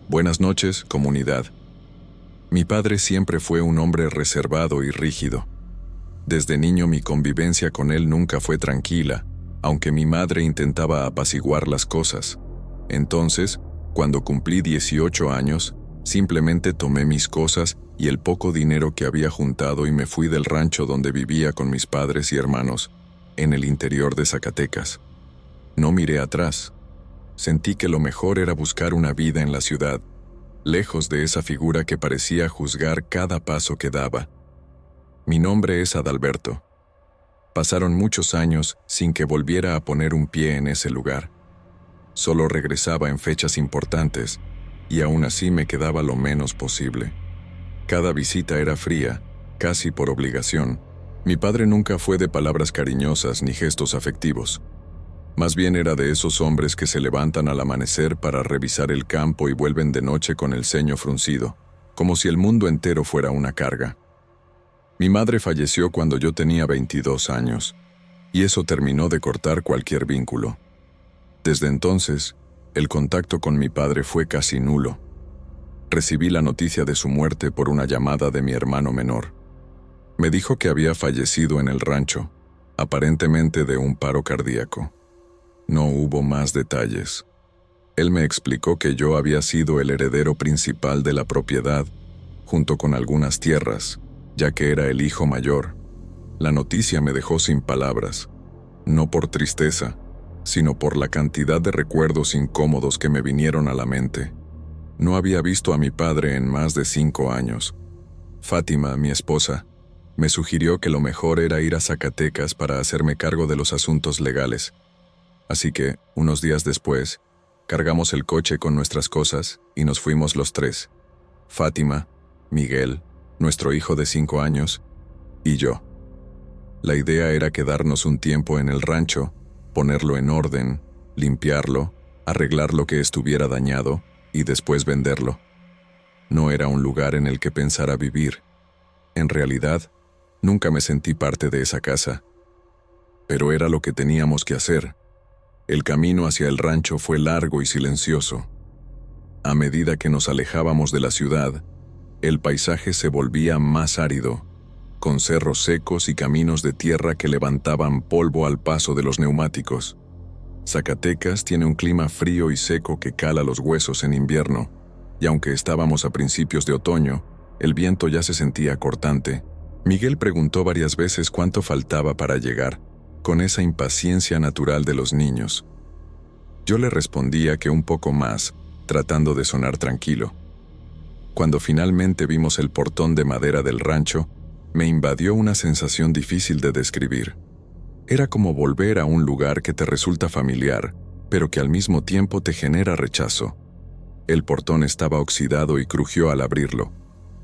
Buenas noches, comunidad. Mi padre siempre fue un hombre reservado y rígido. Desde niño mi convivencia con él nunca fue tranquila, aunque mi madre intentaba apaciguar las cosas. Entonces, cuando cumplí 18 años, simplemente tomé mis cosas y el poco dinero que había juntado y me fui del rancho donde vivía con mis padres y hermanos, en el interior de Zacatecas. No miré atrás. Sentí que lo mejor era buscar una vida en la ciudad, lejos de esa figura que parecía juzgar cada paso que daba. Mi nombre es Adalberto. Pasaron muchos años sin que volviera a poner un pie en ese lugar. Solo regresaba en fechas importantes, y aún así me quedaba lo menos posible. Cada visita era fría, casi por obligación. Mi padre nunca fue de palabras cariñosas ni gestos afectivos. Más bien era de esos hombres que se levantan al amanecer para revisar el campo y vuelven de noche con el ceño fruncido, como si el mundo entero fuera una carga. Mi madre falleció cuando yo tenía 22 años, y eso terminó de cortar cualquier vínculo. Desde entonces, el contacto con mi padre fue casi nulo. Recibí la noticia de su muerte por una llamada de mi hermano menor. Me dijo que había fallecido en el rancho, aparentemente de un paro cardíaco. No hubo más detalles. Él me explicó que yo había sido el heredero principal de la propiedad, junto con algunas tierras, ya que era el hijo mayor. La noticia me dejó sin palabras, no por tristeza, sino por la cantidad de recuerdos incómodos que me vinieron a la mente. No había visto a mi padre en más de 5 años. Fátima, mi esposa, me sugirió que lo mejor era ir a Zacatecas para hacerme cargo de los asuntos legales. Así que, unos días después, cargamos el coche con nuestras cosas y nos fuimos los 3. Fátima, Miguel, nuestro hijo de 5 años, y yo. La idea era quedarnos un tiempo en el rancho, ponerlo en orden, limpiarlo, arreglar lo que estuviera dañado y después venderlo. No era un lugar en el que pensara vivir. En realidad, nunca me sentí parte de esa casa. Pero era lo que teníamos que hacer. El camino hacia el rancho fue largo y silencioso. A medida que nos alejábamos de la ciudad, el paisaje se volvía más árido, con cerros secos y caminos de tierra que levantaban polvo al paso de los neumáticos. Zacatecas tiene un clima frío y seco que cala los huesos en invierno, y aunque estábamos a principios de otoño, el viento ya se sentía cortante. Miguel preguntó varias veces cuánto faltaba para llegar, con esa impaciencia natural de los niños. Yo le respondía que un poco más, tratando de sonar tranquilo. Cuando finalmente vimos el portón de madera del rancho, me invadió una sensación difícil de describir. Era como volver a un lugar que te resulta familiar, pero que al mismo tiempo te genera rechazo. El portón estaba oxidado y crujió al abrirlo.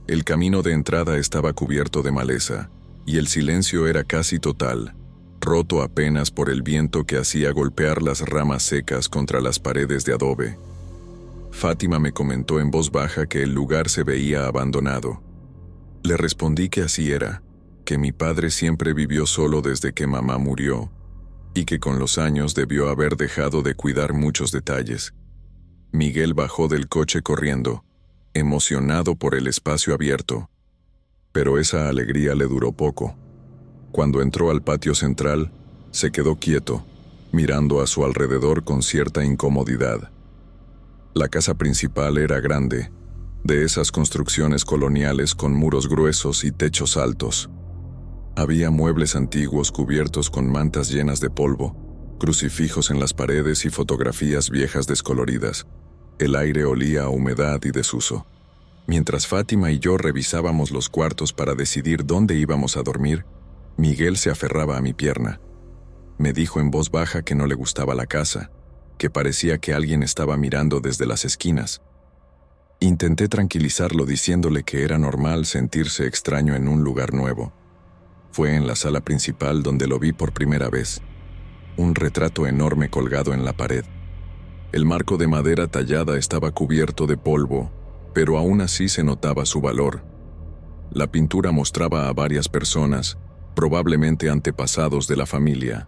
El camino de entrada estaba cubierto de maleza, y el silencio era casi total, roto apenas por el viento que hacía golpear las ramas secas contra las paredes de adobe. Fátima me comentó en voz baja que el lugar se veía abandonado. Le respondí que así era, que mi padre siempre vivió solo desde que mamá murió, y que con los años debió haber dejado de cuidar muchos detalles. Miguel bajó del coche corriendo, emocionado por el espacio abierto, pero esa alegría le duró poco. Cuando entró al patio central, se quedó quieto, mirando a su alrededor con cierta incomodidad. La casa principal era grande, de esas construcciones coloniales con muros gruesos y techos altos. Había muebles antiguos cubiertos con mantas llenas de polvo, crucifijos en las paredes y fotografías viejas descoloridas. El aire olía a humedad y desuso. Mientras Fátima y yo revisábamos los cuartos para decidir dónde íbamos a dormir, Miguel se aferraba a mi pierna. Me dijo en voz baja que no le gustaba la casa, que parecía que alguien estaba mirando desde las esquinas. Intenté tranquilizarlo diciéndole que era normal sentirse extraño en un lugar nuevo. Fue en la sala principal donde lo vi por primera vez. Un retrato enorme colgado en la pared. El marco de madera tallada estaba cubierto de polvo, pero aún así se notaba su valor. La pintura mostraba a varias personas, probablemente antepasados de la familia.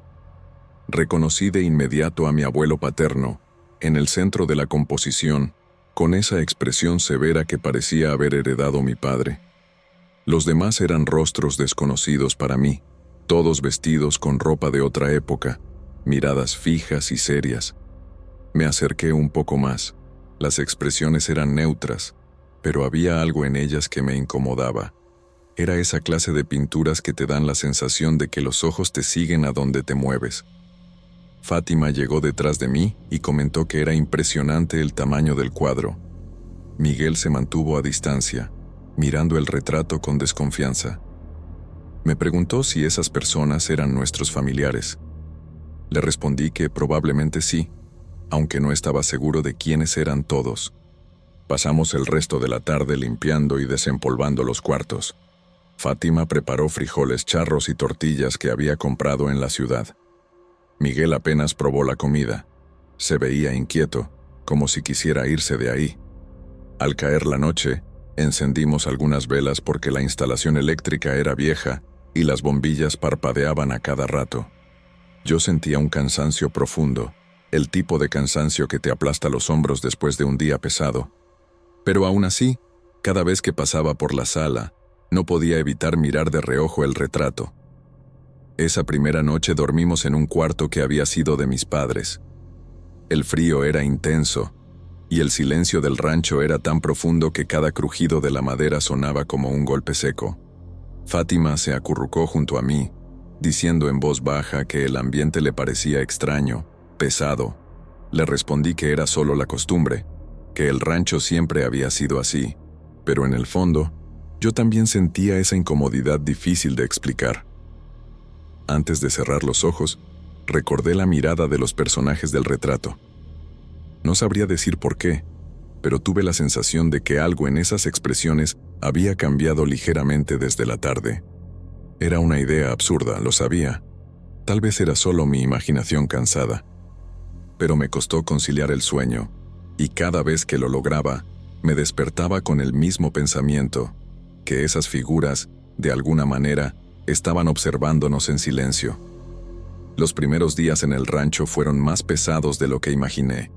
Reconocí de inmediato a mi abuelo paterno, en el centro de la composición, con esa expresión severa que parecía haber heredado mi padre. Los demás eran rostros desconocidos para mí, todos vestidos con ropa de otra época, miradas fijas y serias. Me acerqué un poco más. Las expresiones eran neutras, pero había algo en ellas que me incomodaba. Era esa clase de pinturas que te dan la sensación de que los ojos te siguen a donde te mueves. Fátima llegó detrás de mí y comentó que era impresionante el tamaño del cuadro. Miguel se mantuvo a distancia, mirando el retrato con desconfianza. Me preguntó si esas personas eran nuestros familiares. Le respondí que probablemente sí, aunque no estaba seguro de quiénes eran todos. Pasamos el resto de la tarde limpiando y desempolvando los cuartos. Fátima preparó frijoles charros y tortillas que había comprado en la ciudad. Miguel apenas probó la comida. Se veía inquieto, como si quisiera irse de ahí. Al caer la noche, encendimos algunas velas porque la instalación eléctrica era vieja y las bombillas parpadeaban a cada rato. Yo sentía un cansancio profundo, el tipo de cansancio que te aplasta los hombros después de un día pesado. Pero aún así, cada vez que pasaba por la sala, no podía evitar mirar de reojo el retrato. Esa primera noche dormimos en un cuarto que había sido de mis padres. El frío era intenso, y el silencio del rancho era tan profundo que cada crujido de la madera sonaba como un golpe seco. Fátima se acurrucó junto a mí, diciendo en voz baja que el ambiente le parecía extraño, pesado. Le respondí que era solo la costumbre, que el rancho siempre había sido así, pero en el fondo, yo también sentía esa incomodidad difícil de explicar. Antes de cerrar los ojos, recordé la mirada de los personajes del retrato. No sabría decir por qué, pero tuve la sensación de que algo en esas expresiones había cambiado ligeramente desde la tarde. Era una idea absurda, lo sabía. Tal vez era solo mi imaginación cansada. Pero me costó conciliar el sueño, y cada vez que lo lograba, me despertaba con el mismo pensamiento, que esas figuras, de alguna manera, estaban observándonos en silencio. Los primeros días en el rancho fueron más pesados de lo que imaginé.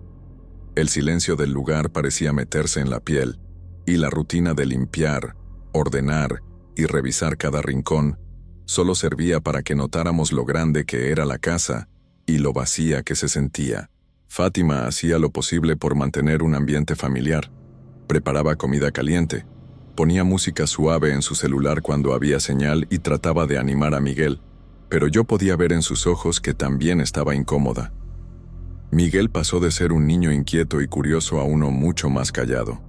El silencio del lugar parecía meterse en la piel, y la rutina de limpiar, ordenar y revisar cada rincón solo servía para que notáramos lo grande que era la casa y lo vacía que se sentía. Fátima hacía lo posible por mantener un ambiente familiar. Preparaba comida caliente, ponía música suave en su celular cuando había señal y trataba de animar a Miguel, pero yo podía ver en sus ojos que también estaba incómoda. Miguel pasó de ser un niño inquieto y curioso a uno mucho más callado.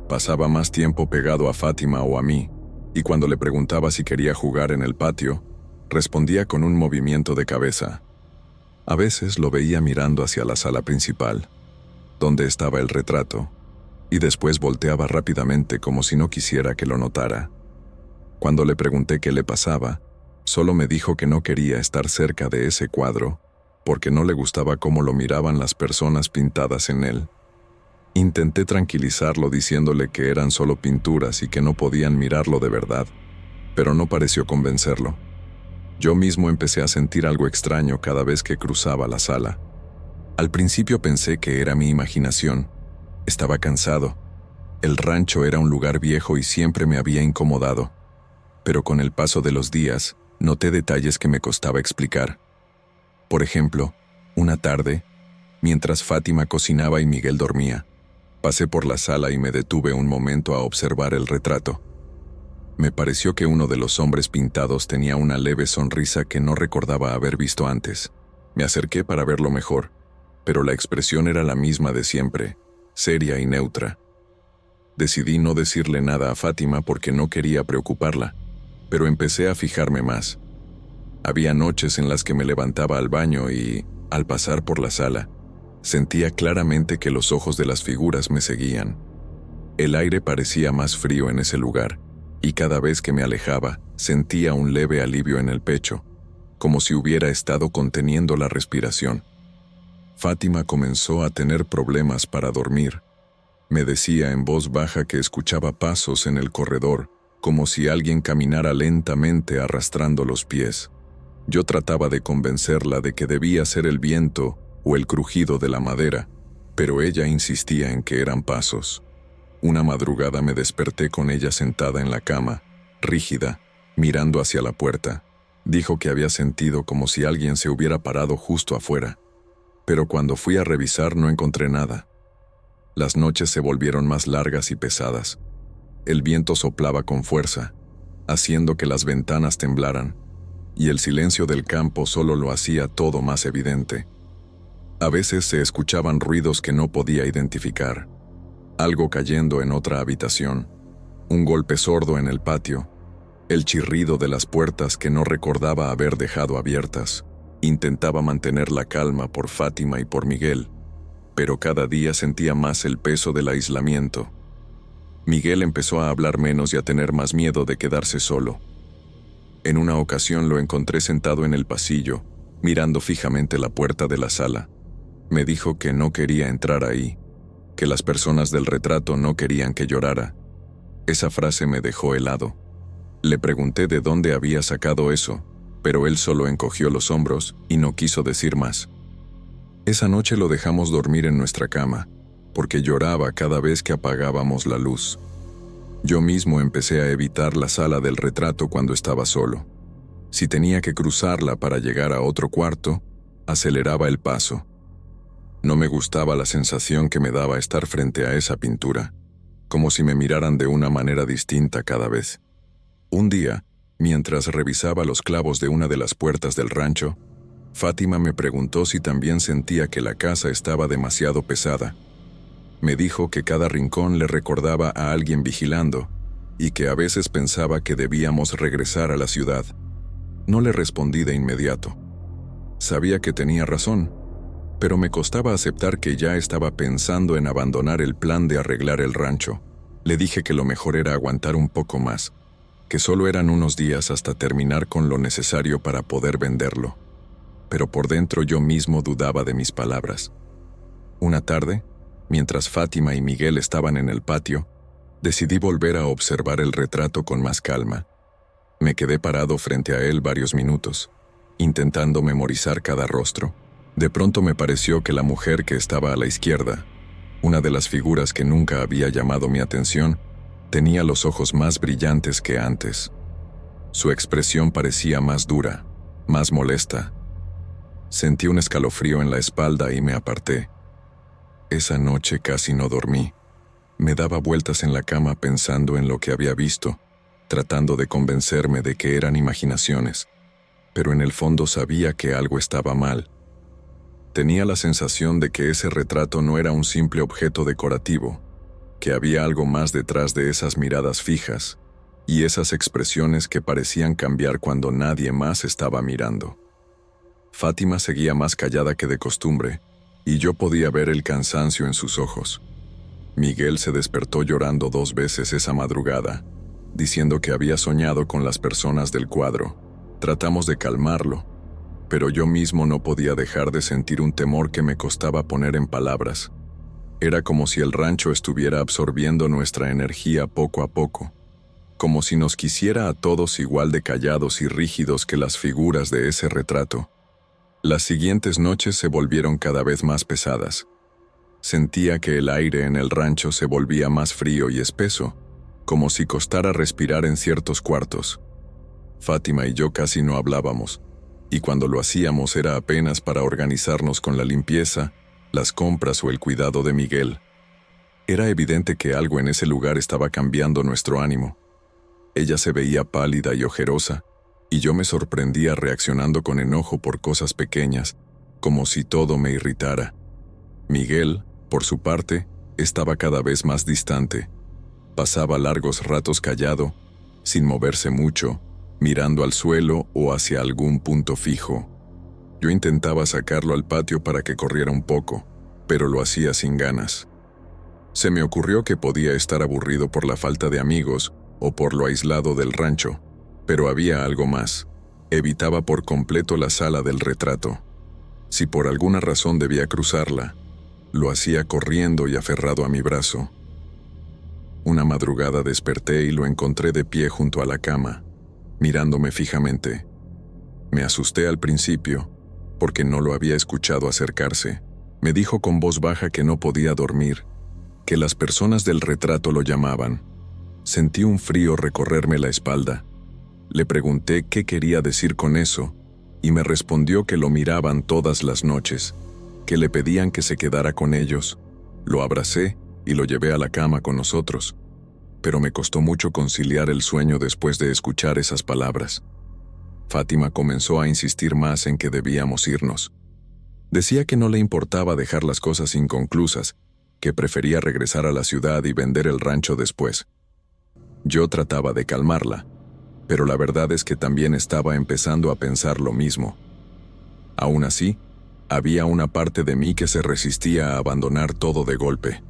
Pasaba más tiempo pegado a Fátima o a mí, y cuando le preguntaba si quería jugar en el patio, respondía con un movimiento de cabeza. A veces lo veía mirando hacia la sala principal, donde estaba el retrato, y después volteaba rápidamente como si no quisiera que lo notara. Cuando le pregunté qué le pasaba, solo me dijo que no quería estar cerca de ese cuadro, porque no le gustaba cómo lo miraban las personas pintadas en él. Intenté tranquilizarlo diciéndole que eran solo pinturas y que no podían mirarlo de verdad, pero no pareció convencerlo. Yo mismo empecé a sentir algo extraño cada vez que cruzaba la sala. Al principio pensé que era mi imaginación. Estaba cansado. El rancho era un lugar viejo y siempre me había incomodado. Pero con el paso de los días, noté detalles que me costaba explicar. Por ejemplo, una tarde, mientras Fátima cocinaba y Miguel dormía, pasé por la sala y me detuve un momento a observar el retrato. Me pareció que uno de los hombres pintados tenía una leve sonrisa que no recordaba haber visto antes. Me acerqué para verlo mejor, pero la expresión era la misma de siempre, seria y neutra. Decidí no decirle nada a Fátima porque no quería preocuparla, pero empecé a fijarme más. Había noches en las que me levantaba al baño y, al pasar por la sala, sentía claramente que los ojos de las figuras me seguían. El aire parecía más frío en ese lugar, y cada vez que me alejaba, sentía un leve alivio en el pecho, como si hubiera estado conteniendo la respiración. Fátima comenzó a tener problemas para dormir. Me decía en voz baja que escuchaba pasos en el corredor, como si alguien caminara lentamente arrastrando los pies. Yo trataba de convencerla de que debía ser el viento o el crujido de la madera, pero ella insistía en que eran pasos. Una madrugada me desperté con ella sentada en la cama, rígida, mirando hacia la puerta. Dijo que había sentido como si alguien se hubiera parado justo afuera, pero cuando fui a revisar no encontré nada. Las noches se volvieron más largas y pesadas. El viento soplaba con fuerza, haciendo que las ventanas temblaran, y el silencio del campo solo lo hacía todo más evidente. A veces se escuchaban ruidos que no podía identificar. Algo cayendo en otra habitación, un golpe sordo en el patio, el chirrido de las puertas que no recordaba haber dejado abiertas. Intentaba mantener la calma por Fátima y por Miguel, pero cada día sentía más el peso del aislamiento. Miguel empezó a hablar menos y a tener más miedo de quedarse solo. En una ocasión lo encontré sentado en el pasillo, mirando fijamente la puerta de la sala. Me dijo que no quería entrar ahí, que las personas del retrato no querían que llorara. Esa frase me dejó helado. Le pregunté de dónde había sacado eso, pero él solo encogió los hombros y no quiso decir más. Esa noche lo dejamos dormir en nuestra cama, porque lloraba cada vez que apagábamos la luz. Yo mismo empecé a evitar la sala del retrato cuando estaba solo. Si tenía que cruzarla para llegar a otro cuarto, aceleraba el paso. No me gustaba la sensación que me daba estar frente a esa pintura, como si me miraran de una manera distinta cada vez. Un día, mientras revisaba los clavos de una de las puertas del rancho, Fátima me preguntó si también sentía que la casa estaba demasiado pesada. Me dijo que cada rincón le recordaba a alguien vigilando y que a veces pensaba que debíamos regresar a la ciudad. No le respondí de inmediato. Sabía que tenía razón, pero me costaba aceptar que ya estaba pensando en abandonar el plan de arreglar el rancho. Le dije que lo mejor era aguantar un poco más, que solo eran unos días hasta terminar con lo necesario para poder venderlo. Pero por dentro yo mismo dudaba de mis palabras. Una tarde, mientras Fátima y Miguel estaban en el patio, decidí volver a observar el retrato con más calma. Me quedé parado frente a él varios minutos, intentando memorizar cada rostro. De pronto me pareció que la mujer que estaba a la izquierda, una de las figuras que nunca había llamado mi atención, tenía los ojos más brillantes que antes. Su expresión parecía más dura, más molesta. Sentí un escalofrío en la espalda y me aparté. Esa noche casi no dormí. Me daba vueltas en la cama pensando en lo que había visto, tratando de convencerme de que eran imaginaciones, pero en el fondo sabía que algo estaba mal. Tenía la sensación de que ese retrato no era un simple objeto decorativo, que había algo más detrás de esas miradas fijas y esas expresiones que parecían cambiar cuando nadie más estaba mirando. Fátima seguía más callada que de costumbre, y yo podía ver el cansancio en sus ojos. Miguel se despertó llorando 2 veces esa madrugada, diciendo que había soñado con las personas del cuadro. Tratamos de calmarlo, pero yo mismo no podía dejar de sentir un temor que me costaba poner en palabras. Era como si el rancho estuviera absorbiendo nuestra energía poco a poco, como si nos quisiera a todos igual de callados y rígidos que las figuras de ese retrato. Las siguientes noches se volvieron cada vez más pesadas. Sentía que el aire en el rancho se volvía más frío y espeso, como si costara respirar en ciertos cuartos. Fátima y yo casi no hablábamos, y cuando lo hacíamos era apenas para organizarnos con la limpieza, las compras o el cuidado de Miguel. Era evidente que algo en ese lugar estaba cambiando nuestro ánimo. Ella se veía pálida y ojerosa, y yo me sorprendía reaccionando con enojo por cosas pequeñas, como si todo me irritara. Miguel, por su parte, estaba cada vez más distante. Pasaba largos ratos callado, sin moverse mucho, mirando al suelo o hacia algún punto fijo. Yo intentaba sacarlo al patio para que corriera un poco, pero lo hacía sin ganas. Se me ocurrió que podía estar aburrido por la falta de amigos o por lo aislado del rancho, pero había algo más. Evitaba por completo la sala del retrato. Si por alguna razón debía cruzarla, lo hacía corriendo y aferrado a mi brazo. Una madrugada desperté y lo encontré de pie junto a la cama, mirándome fijamente. Me asusté al principio, porque no lo había escuchado acercarse, Me dijo con voz baja que no podía dormir, que las personas del retrato lo llamaban. Sentí un frío recorrerme la espalda. Le pregunté qué quería decir con eso, y me respondió que lo miraban todas las noches, que le pedían que se quedara con ellos. Lo abracé y lo llevé a la cama con nosotros, pero me costó mucho conciliar el sueño después de escuchar esas palabras. Fátima comenzó a insistir más en que debíamos irnos. Decía que no le importaba dejar las cosas inconclusas, que prefería regresar a la ciudad y vender el rancho después. Yo trataba de calmarla, pero la verdad es que también estaba empezando a pensar lo mismo. Aún así, había una parte de mí que se resistía a abandonar todo de golpe.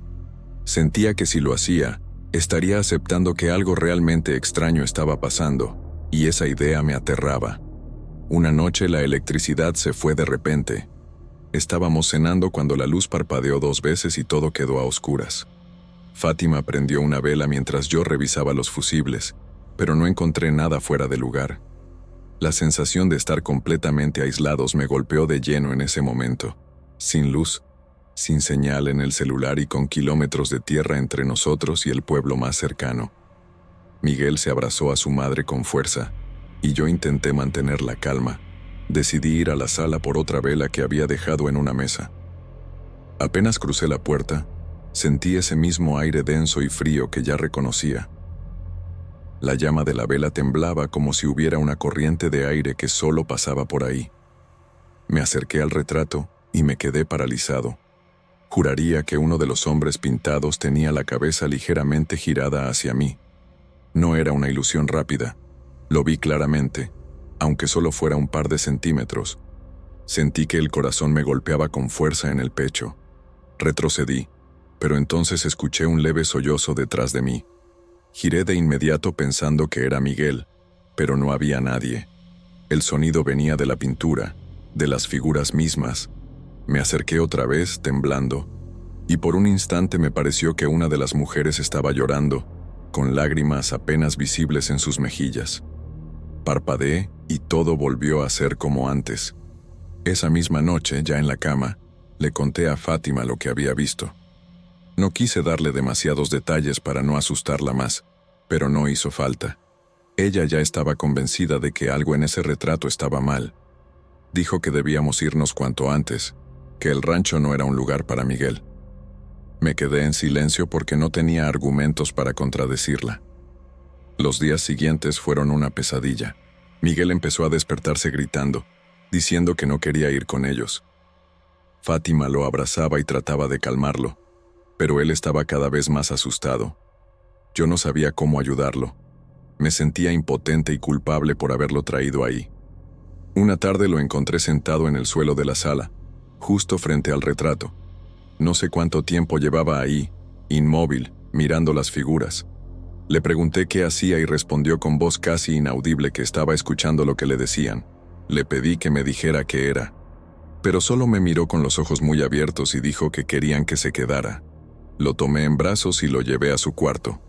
Sentía que si lo hacía, estaría aceptando que algo realmente extraño estaba pasando, y esa idea me aterraba. Una noche la electricidad se fue de repente. Estábamos cenando cuando la luz parpadeó 2 veces y todo quedó a oscuras. Fátima prendió una vela mientras yo revisaba los fusibles, pero no encontré nada fuera de lugar. La sensación de estar completamente aislados me golpeó de lleno en ese momento, sin luz, sin señal en el celular y con kilómetros de tierra entre nosotros y el pueblo más cercano. Miguel se abrazó a su madre con fuerza, y yo intenté mantener la calma. Decidí ir a la sala por otra vela que había dejado en una mesa. Apenas crucé la puerta, sentí ese mismo aire denso y frío que ya reconocía. La llama de la vela temblaba como si hubiera una corriente de aire que solo pasaba por ahí. Me acerqué al retrato y me quedé paralizado. Juraría que uno de los hombres pintados tenía la cabeza ligeramente girada hacia mí. No era una ilusión rápida. Lo vi claramente, aunque solo fuera un par de centímetros. Sentí que el corazón me golpeaba con fuerza en el pecho. Retrocedí, pero entonces escuché un leve sollozo detrás de mí. Giré de inmediato pensando que era Miguel, pero no había nadie. El sonido venía de la pintura, de las figuras mismas. Me acerqué otra vez, temblando, y por un instante me pareció que una de las mujeres estaba llorando, con lágrimas apenas visibles en sus mejillas. Parpadeé y todo volvió a ser como antes. Esa misma noche, ya en la cama, le conté a Fátima lo que había visto. No quise darle demasiados detalles para no asustarla más, pero no hizo falta. Ella ya estaba convencida de que algo en ese retrato estaba mal. Dijo que debíamos irnos cuanto antes, que el rancho no era un lugar para Miguel. Me quedé en silencio porque no tenía argumentos para contradecirla. Los días siguientes fueron una pesadilla. Miguel empezó a despertarse gritando, diciendo que no quería ir con ellos. Fátima lo abrazaba y trataba de calmarlo, pero él estaba cada vez más asustado. Yo no sabía cómo ayudarlo. Me sentía impotente y culpable por haberlo traído ahí. Una tarde lo encontré sentado en el suelo de la sala, justo frente al retrato. No sé cuánto tiempo llevaba ahí, inmóvil, mirando las figuras. Le pregunté qué hacía y respondió con voz casi inaudible que estaba escuchando lo que le decían. Le pedí que me dijera qué era, pero solo me miró con los ojos muy abiertos y dijo que querían que se quedara. Lo tomé en brazos y lo llevé a su cuarto.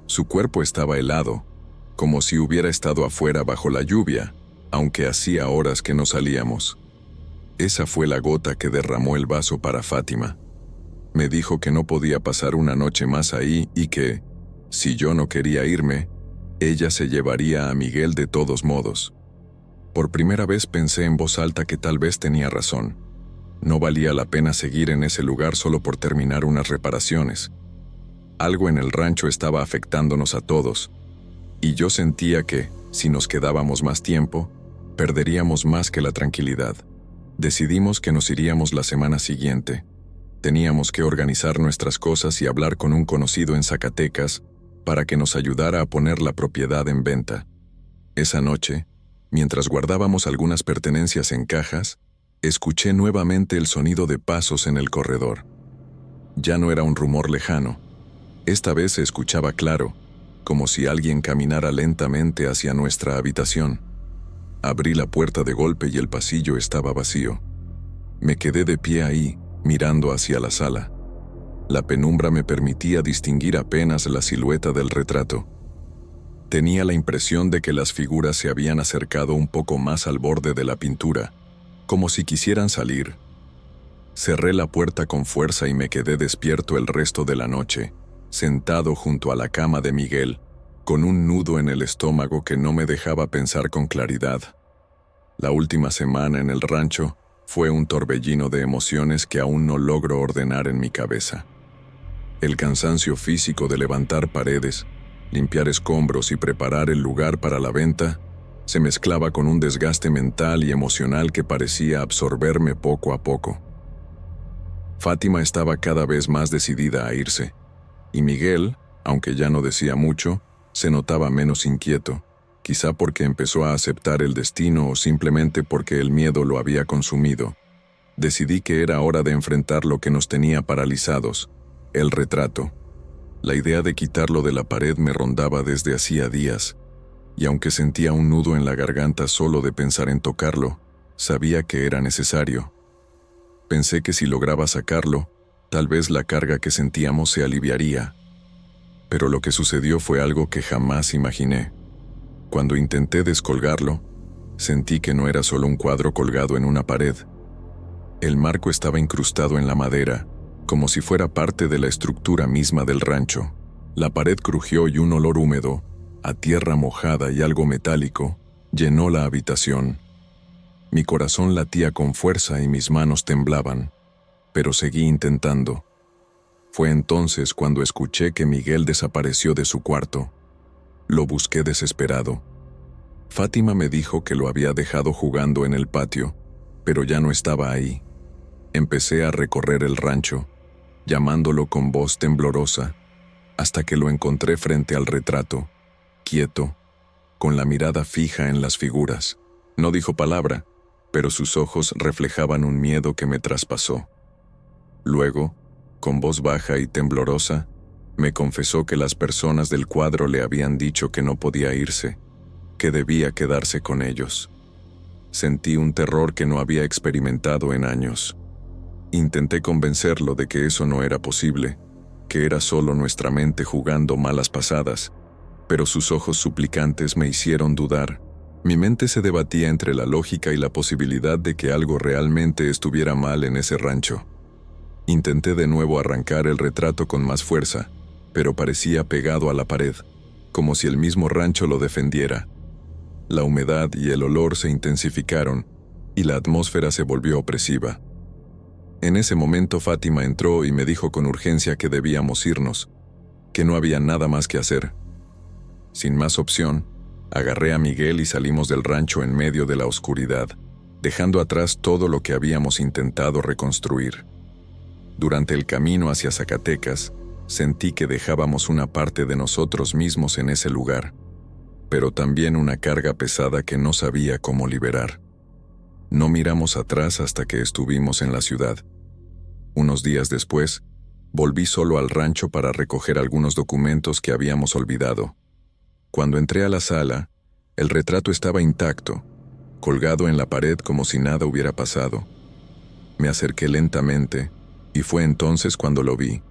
Su cuerpo estaba helado, como si hubiera estado afuera bajo la lluvia, aunque hacía horas que no salíamos. Esa fue la gota que derramó el vaso para Fátima. Me dijo que no podía pasar una noche más ahí y que, si yo no quería irme, ella se llevaría a Miguel de todos modos. Por primera vez pensé en voz alta que tal vez tenía razón. No valía la pena seguir en ese lugar solo por terminar unas reparaciones. Algo en el rancho estaba afectándonos a todos, y yo sentía que, si nos quedábamos más tiempo, perderíamos más que la tranquilidad. Decidimos que nos iríamos la semana siguiente. Teníamos que organizar nuestras cosas y hablar con un conocido en Zacatecas para que nos ayudara a poner la propiedad en venta. Esa noche, mientras guardábamos algunas pertenencias en cajas, escuché nuevamente el sonido de pasos en el corredor. Ya no era un rumor lejano. Esta vez se escuchaba claro, como si alguien caminara lentamente hacia nuestra habitación. Abrí la puerta de golpe y el pasillo estaba vacío. Me quedé de pie ahí, mirando hacia la sala. La penumbra me permitía distinguir apenas la silueta del retrato. Tenía la impresión de que las figuras se habían acercado un poco más al borde de la pintura, como si quisieran salir. Cerré la puerta con fuerza y me quedé despierto el resto de la noche, sentado junto a la cama de Miguel, con un nudo en el estómago que no me dejaba pensar con claridad. La última semana en el rancho fue un torbellino de emociones que aún no logro ordenar en mi cabeza. El cansancio físico de levantar paredes, limpiar escombros y preparar el lugar para la venta se mezclaba con un desgaste mental y emocional que parecía absorberme poco a poco. Fátima estaba cada vez más decidida a irse, y Miguel, aunque ya no decía mucho, se notaba menos inquieto, quizá porque empezó a aceptar el destino o simplemente porque el miedo lo había consumido. Decidí que era hora de enfrentar lo que nos tenía paralizados, el retrato. La idea de quitarlo de la pared me rondaba desde hacía días, y aunque sentía un nudo en la garganta solo de pensar en tocarlo, sabía que era necesario. Pensé que si lograba sacarlo, tal vez la carga que sentíamos se aliviaría. Pero lo que sucedió fue algo que jamás imaginé. Cuando intenté descolgarlo, sentí que no era solo un cuadro colgado en una pared. El marco estaba incrustado en la madera, como si fuera parte de la estructura misma del rancho. La pared crujió y un olor húmedo, a tierra mojada y algo metálico, llenó la habitación. Mi corazón latía con fuerza y mis manos temblaban, pero seguí intentando. Fue entonces cuando escuché que Miguel desapareció de su cuarto. Lo busqué desesperado. Fátima me dijo que lo había dejado jugando en el patio, pero ya no estaba ahí. Empecé a recorrer el rancho, llamándolo con voz temblorosa, hasta que lo encontré frente al retrato, quieto, con la mirada fija en las figuras. No dijo palabra, pero sus ojos reflejaban un miedo que me traspasó. Luego, con voz baja y temblorosa, me confesó que las personas del cuadro le habían dicho que no podía irse, que debía quedarse con ellos. Sentí un terror que no había experimentado en años. Intenté convencerlo de que eso no era posible, que era solo nuestra mente jugando malas pasadas, pero sus ojos suplicantes me hicieron dudar. Mi mente se debatía entre la lógica y la posibilidad de que algo realmente estuviera mal en ese rancho. Intenté de nuevo arrancar el retrato con más fuerza, pero parecía pegado a la pared, como si el mismo rancho lo defendiera. La humedad y el olor se intensificaron, y la atmósfera se volvió opresiva. En ese momento Fátima entró y me dijo con urgencia que debíamos irnos, que no había nada más que hacer. Sin más opción, agarré a Miguel y salimos del rancho en medio de la oscuridad, dejando atrás todo lo que habíamos intentado reconstruir. Durante el camino hacia Zacatecas, sentí que dejábamos una parte de nosotros mismos en ese lugar, pero también una carga pesada que no sabía cómo liberar. No miramos atrás hasta que estuvimos en la ciudad. Unos días después, volví solo al rancho para recoger algunos documentos que habíamos olvidado. Cuando entré a la sala, el retrato estaba intacto, colgado en la pared como si nada hubiera pasado. Me acerqué lentamente, y fue entonces cuando lo vi.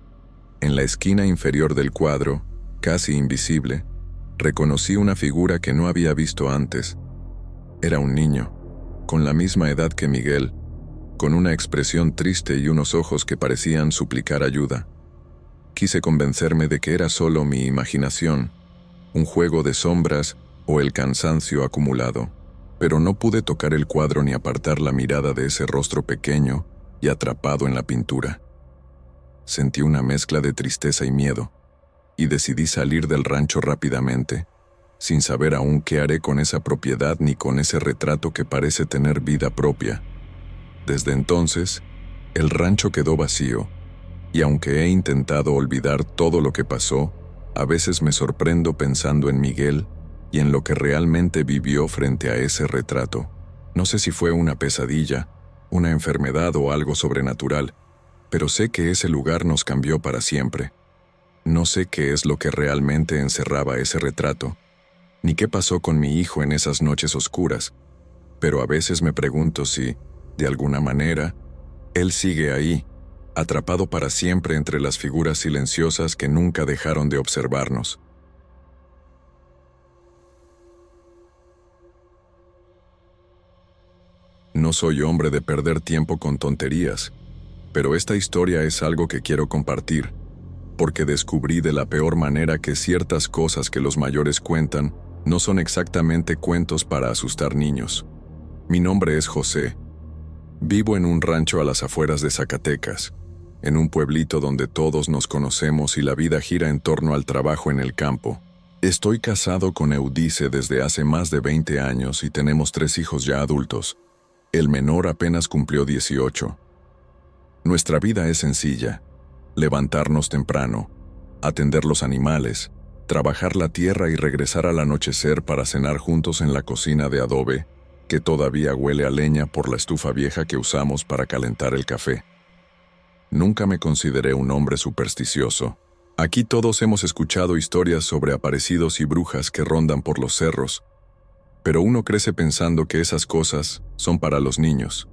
En la esquina inferior del cuadro, casi invisible, reconocí una figura que no había visto antes. Era un niño, con la misma edad que Miguel, con una expresión triste y unos ojos que parecían suplicar ayuda. Quise convencerme de que era solo mi imaginación, un juego de sombras o el cansancio acumulado, pero no pude tocar el cuadro ni apartar la mirada de ese rostro pequeño y atrapado en la pintura. Sentí una mezcla de tristeza y miedo, y decidí salir del rancho rápidamente, sin saber aún qué haré con esa propiedad ni con ese retrato que parece tener vida propia. Desde entonces, el rancho quedó vacío, y aunque he intentado olvidar todo lo que pasó, a veces me sorprendo pensando en Miguel y en lo que realmente vivió frente a ese retrato. No sé si fue una pesadilla, una enfermedad o algo sobrenatural, pero sé que ese lugar nos cambió para siempre. No sé qué es lo que realmente encerraba ese retrato, ni qué pasó con mi hijo en esas noches oscuras, pero a veces me pregunto si, de alguna manera, él sigue ahí, atrapado para siempre entre las figuras silenciosas que nunca dejaron de observarnos. No soy hombre de perder tiempo con tonterías, Pero esta historia es algo que quiero compartir, porque descubrí de la peor manera que ciertas cosas que los mayores cuentan no son exactamente cuentos para asustar niños. Mi nombre es José. Vivo en un rancho a las afueras de Zacatecas, en un pueblito donde todos nos conocemos y la vida gira en torno al trabajo en el campo. Estoy casado con Eudice desde hace más de 20 años y tenemos 3 hijos ya adultos. El menor apenas cumplió 18. Nuestra vida es sencilla: levantarnos temprano, atender los animales, trabajar la tierra y regresar al anochecer para cenar juntos en la cocina de adobe, que todavía huele a leña por la estufa vieja que usamos para calentar el café. Nunca me consideré un hombre supersticioso. Aquí todos hemos escuchado historias sobre aparecidos y brujas que rondan por los cerros, pero uno crece pensando que esas cosas son para los niños,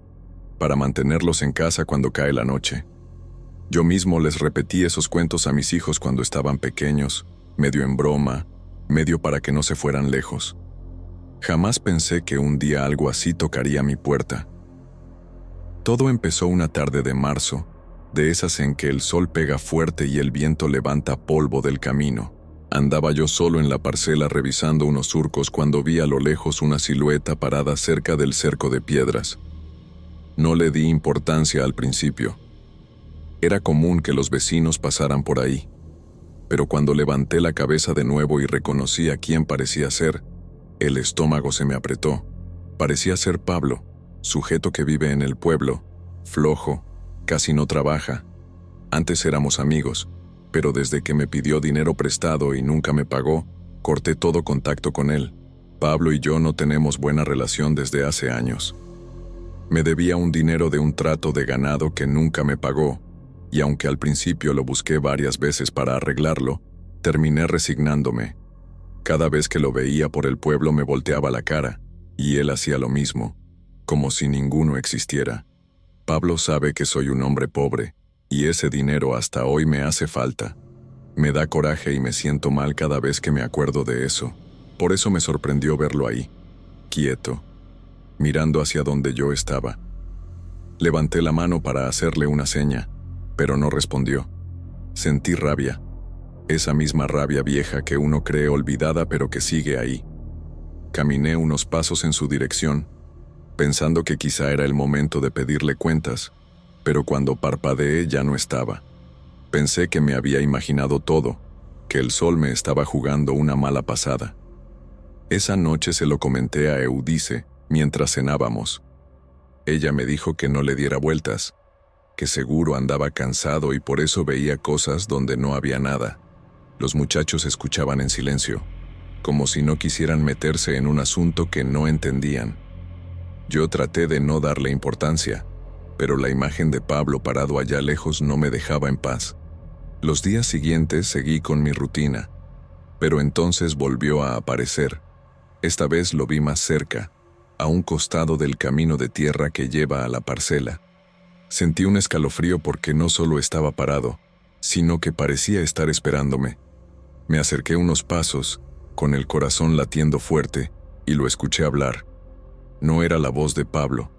para mantenerlos en casa cuando cae la noche. Yo mismo les repetí esos cuentos a mis hijos cuando estaban pequeños, medio en broma, medio para que no se fueran lejos. Jamás pensé que un día algo así tocaría mi puerta. Todo empezó una tarde de marzo, de esas en que el sol pega fuerte y el viento levanta polvo del camino. Andaba yo solo en la parcela revisando unos surcos cuando vi a lo lejos una silueta parada cerca del cerco de piedras. No le di importancia al principio. Era común que los vecinos pasaran por ahí. Pero cuando levanté la cabeza de nuevo y reconocí a quién parecía ser, el estómago se me apretó. Parecía ser Pablo, sujeto que vive en el pueblo, flojo, casi no trabaja. Antes éramos amigos, pero desde que me pidió dinero prestado y nunca me pagó, corté todo contacto con él. Pablo y yo no tenemos buena relación desde hace años. Me debía un dinero de un trato de ganado que nunca me pagó, y aunque al principio lo busqué varias veces para arreglarlo, terminé resignándome. Cada vez que lo veía por el pueblo me volteaba la cara, y él hacía lo mismo, como si ninguno existiera. Pablo sabe que soy un hombre pobre, y ese dinero hasta hoy me hace falta. Me da coraje y me siento mal cada vez que me acuerdo de eso. Por eso me sorprendió verlo ahí, quieto, mirando hacia donde yo estaba. Levanté la mano para hacerle una seña, pero no respondió. Sentí rabia, esa misma rabia vieja que uno cree olvidada pero que sigue ahí. Caminé unos pasos en su dirección, pensando que quizá era el momento de pedirle cuentas, pero cuando parpadeé ya no estaba. Pensé que me había imaginado todo, que el sol me estaba jugando una mala pasada. Esa noche se lo comenté a Eudice mientras cenábamos. Ella me dijo que no le diera vueltas, que seguro andaba cansado y por eso veía cosas donde no había nada. Los muchachos escuchaban en silencio, como si no quisieran meterse en un asunto que no entendían. Yo traté de no darle importancia, pero la imagen de Pablo parado allá lejos no me dejaba en paz. Los días siguientes seguí con mi rutina, pero entonces volvió a aparecer. Esta vez lo vi más cerca, a un costado del camino de tierra que lleva a la parcela. Sentí un escalofrío porque no solo estaba parado, sino que parecía estar esperándome. Me acerqué unos pasos, con el corazón latiendo fuerte, y lo escuché hablar. No era la voz de Pablo,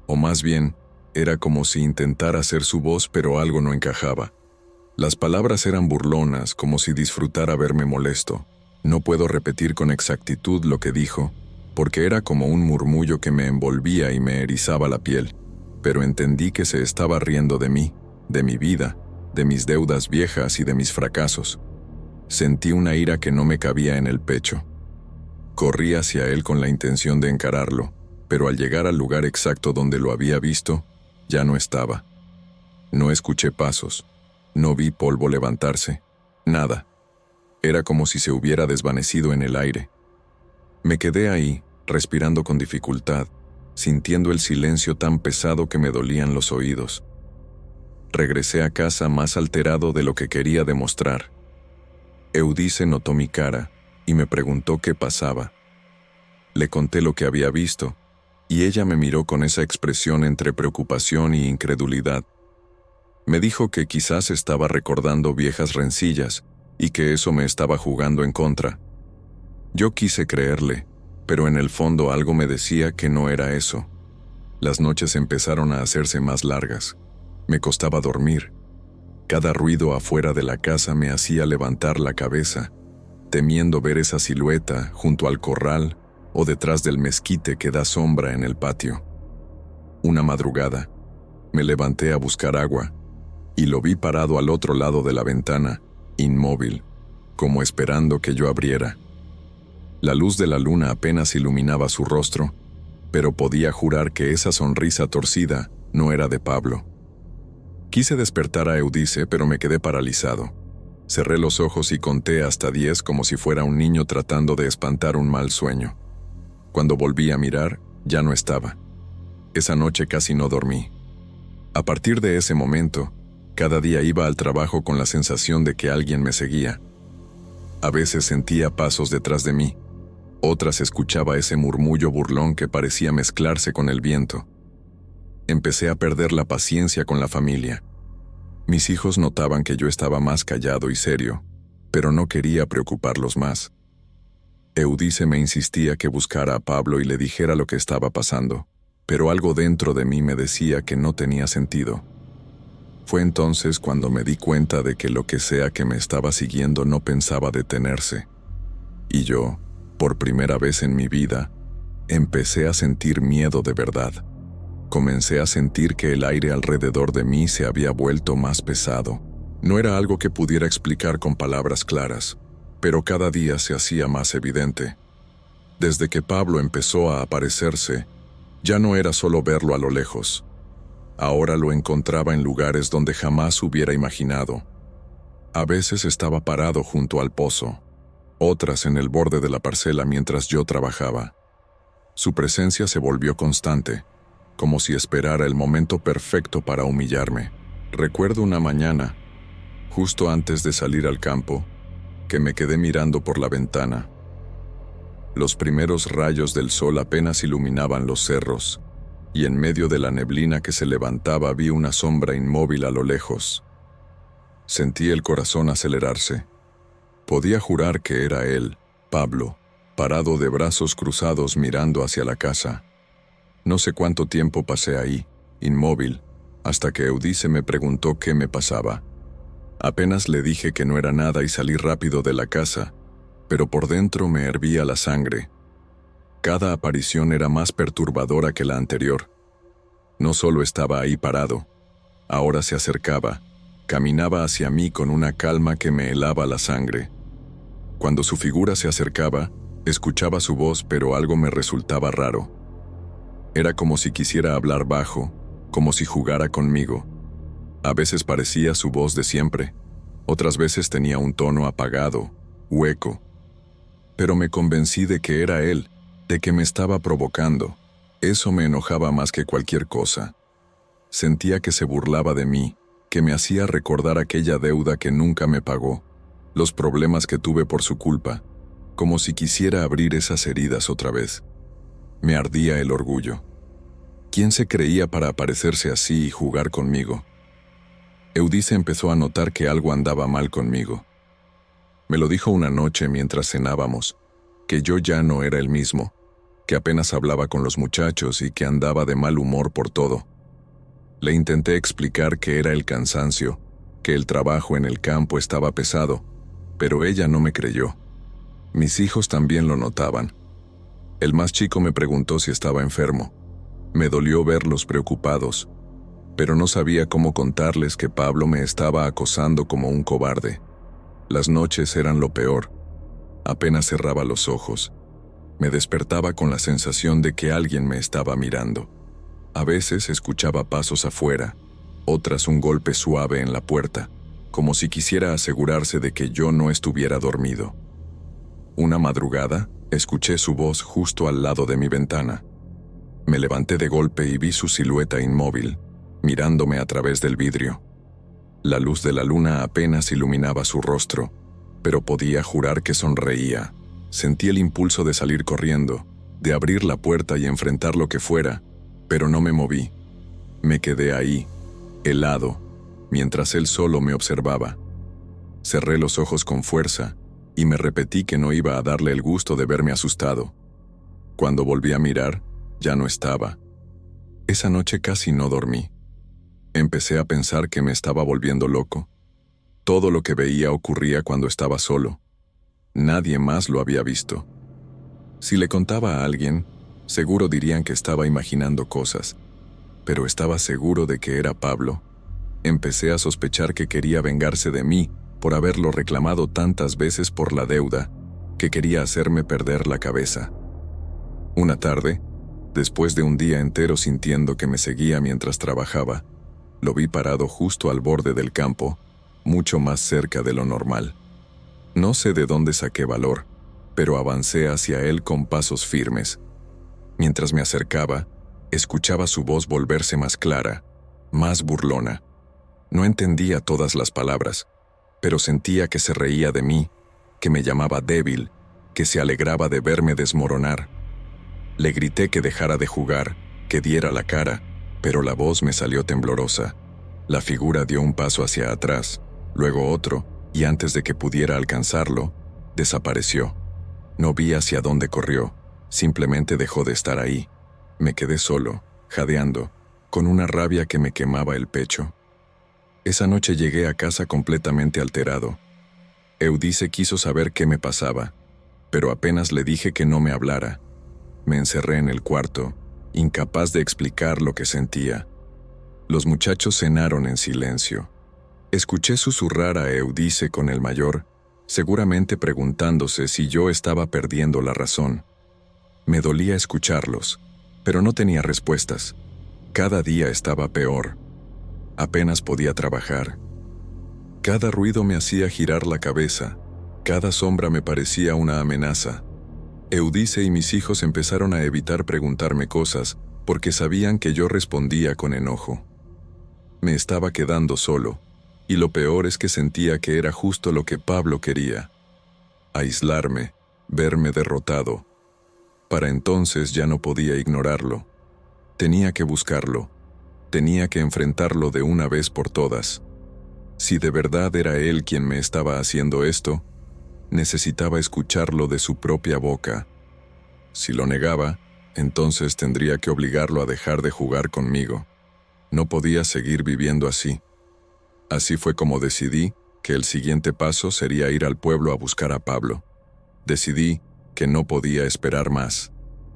o más bien, era como si intentara hacer su voz pero algo no encajaba. Las palabras eran burlonas, como si disfrutara verme molesto. No puedo repetir con exactitud lo que dijo, porque era como un murmullo que me envolvía y me erizaba la piel, pero entendí que se estaba riendo de mí, de mi vida, de mis deudas viejas y de mis fracasos. Sentí una ira que no me cabía en el pecho. Corrí hacia él con la intención de encararlo, pero al llegar al lugar exacto donde lo había visto, ya no estaba. No escuché pasos, no vi polvo levantarse, nada. Era como si se hubiera desvanecido en el aire. Me quedé ahí, respirando con dificultad, sintiendo el silencio tan pesado que me dolían los oídos. Regresé a casa más alterado de lo que quería demostrar. Eudice notó mi cara y me preguntó qué pasaba. Le conté lo que había visto, y ella me miró con esa expresión entre preocupación y incredulidad. Me dijo que quizás estaba recordando viejas rencillas y que eso me estaba jugando en contra. Yo quise creerle, pero en el fondo algo me decía que no era eso. Las noches empezaron a hacerse más largas. Me costaba dormir. Cada ruido afuera de la casa me hacía levantar la cabeza, temiendo ver esa silueta junto al corral o detrás del mezquite que da sombra en el patio. Una madrugada, me levanté a buscar agua y lo vi parado al otro lado de la ventana, inmóvil, como esperando que yo abriera. La luz de la luna apenas iluminaba su rostro, pero podía jurar que esa sonrisa torcida no era de Pablo. Quise despertar a Eudice, pero me quedé paralizado. Cerré los ojos y conté hasta 10 como si fuera un niño tratando de espantar un mal sueño. Cuando volví a mirar, ya no estaba. Esa noche casi no dormí. A partir de ese momento, cada día iba al trabajo con la sensación de que alguien me seguía. A veces sentía pasos detrás de mí, otras escuchaba ese murmullo burlón que parecía mezclarse con el viento. Empecé a perder la paciencia con la familia. Mis hijos notaban que yo estaba más callado y serio, pero no quería preocuparlos más. Eudice me insistía que buscara a Pablo y le dijera lo que estaba pasando, pero algo dentro de mí me decía que no tenía sentido. Fue entonces cuando me di cuenta de que lo que sea que me estaba siguiendo no pensaba detenerse. Y yo, por primera vez en mi vida, empecé a sentir miedo de verdad. Comencé a sentir que el aire alrededor de mí se había vuelto más pesado. No era algo que pudiera explicar con palabras claras, pero cada día se hacía más evidente. Desde que Pablo empezó a aparecerse, ya no era solo verlo a lo lejos. Ahora lo encontraba en lugares donde jamás hubiera imaginado. A veces estaba parado junto al pozo, otras en el borde de la parcela mientras yo trabajaba. Su presencia se volvió constante, como si esperara el momento perfecto para humillarme. Recuerdo una mañana, justo antes de salir al campo, que me quedé mirando por la ventana. Los primeros rayos del sol apenas iluminaban los cerros, y en medio de la neblina que se levantaba vi una sombra inmóvil a lo lejos. Sentí el corazón acelerarse. Podía jurar que era él, Pablo, parado de brazos cruzados mirando hacia la casa. No sé cuánto tiempo pasé ahí, inmóvil, hasta que Eudice me preguntó qué me pasaba. Apenas le dije que no era nada y salí rápido de la casa, pero por dentro me hervía la sangre. Cada aparición era más perturbadora que la anterior. No solo estaba ahí parado, ahora se acercaba, caminaba hacia mí con una calma que me helaba la sangre. Cuando su figura se acercaba, escuchaba su voz, pero algo me resultaba raro. Era como si quisiera hablar bajo, como si jugara conmigo. A veces parecía su voz de siempre, otras veces tenía un tono apagado, hueco. Pero me convencí de que era él, de que me estaba provocando. Eso me enojaba más que cualquier cosa. Sentía que se burlaba de mí, que me hacía recordar aquella deuda que nunca me pagó, los problemas que tuve por su culpa, como si quisiera abrir esas heridas otra vez. Me ardía el orgullo. ¿Quién se creía para aparecerse así y jugar conmigo? Eudice empezó a notar que algo andaba mal conmigo. Me lo dijo una noche mientras cenábamos, que yo ya no era el mismo, que apenas hablaba con los muchachos y que andaba de mal humor por todo. Le intenté explicar que era el cansancio, que el trabajo en el campo estaba pesado, pero ella no me creyó. Mis hijos también lo notaban. El más chico me preguntó si estaba enfermo. Me dolió verlos preocupados, pero no sabía cómo contarles que Pablo me estaba acosando como un cobarde. Las noches eran lo peor. Apenas cerraba los ojos. Me despertaba con la sensación de que alguien me estaba mirando. A veces escuchaba pasos afuera, otras un golpe suave en la puerta, como si quisiera asegurarse de que yo no estuviera dormido. Una madrugada, escuché su voz justo al lado de mi ventana. Me levanté de golpe y vi su silueta inmóvil, mirándome a través del vidrio. La luz de la luna apenas iluminaba su rostro, pero podía jurar que sonreía. Sentí el impulso de salir corriendo, de abrir la puerta y enfrentar lo que fuera, pero no me moví. Me quedé ahí, helado, mientras él solo me observaba. Cerré los ojos con fuerza y me repetí que no iba a darle el gusto de verme asustado. Cuando volví a mirar, ya no estaba. Esa noche casi no dormí. Empecé a pensar que me estaba volviendo loco. Todo lo que veía ocurría cuando estaba solo. Nadie más lo había visto. Si le contaba a alguien, seguro dirían que estaba imaginando cosas, pero estaba seguro de que era Pablo. Empecé a sospechar que quería vengarse de mí por haberlo reclamado tantas veces por la deuda, que quería hacerme perder la cabeza. Una tarde, después de un día entero sintiendo que me seguía mientras trabajaba, lo vi parado justo al borde del campo, mucho más cerca de lo normal. No sé de dónde saqué valor, pero avancé hacia él con pasos firmes. Mientras me acercaba, escuchaba su voz volverse más clara, más burlona. No entendía todas las palabras, pero sentía que se reía de mí, que me llamaba débil, que se alegraba de verme desmoronar. Le grité que dejara de jugar, que diera la cara, pero la voz me salió temblorosa. La figura dio un paso hacia atrás, luego otro, y antes de que pudiera alcanzarlo, desapareció. No vi hacia dónde corrió, simplemente dejó de estar ahí. Me quedé solo, jadeando, con una rabia que me quemaba el pecho. Esa noche llegué a casa completamente alterado. Eudice quiso saber qué me pasaba, pero apenas le dije que no me hablara. Me encerré en el cuarto, incapaz de explicar lo que sentía. Los muchachos cenaron en silencio. Escuché susurrar a Eudice con el mayor, seguramente preguntándose si yo estaba perdiendo la razón. Me dolía escucharlos, pero no tenía respuestas. Cada día estaba peor. Apenas podía trabajar. Cada ruido me hacía girar la cabeza. Cada sombra me parecía una amenaza. Eudice y mis hijos empezaron a evitar preguntarme cosas porque sabían que yo respondía con enojo. Me estaba quedando solo, y lo peor es que sentía que era justo lo que Pablo quería: aislarme, verme derrotado. Para entonces ya no podía ignorarlo. Tenía que buscarlo. Tenía que enfrentarlo de una vez por todas. Si de verdad era él quien me estaba haciendo esto, necesitaba escucharlo de su propia boca. Si lo negaba, entonces tendría que obligarlo a dejar de jugar conmigo. No podía seguir viviendo así. Así fue como decidí que el siguiente paso sería ir al pueblo a buscar a Pablo. Decidí que no podía esperar más.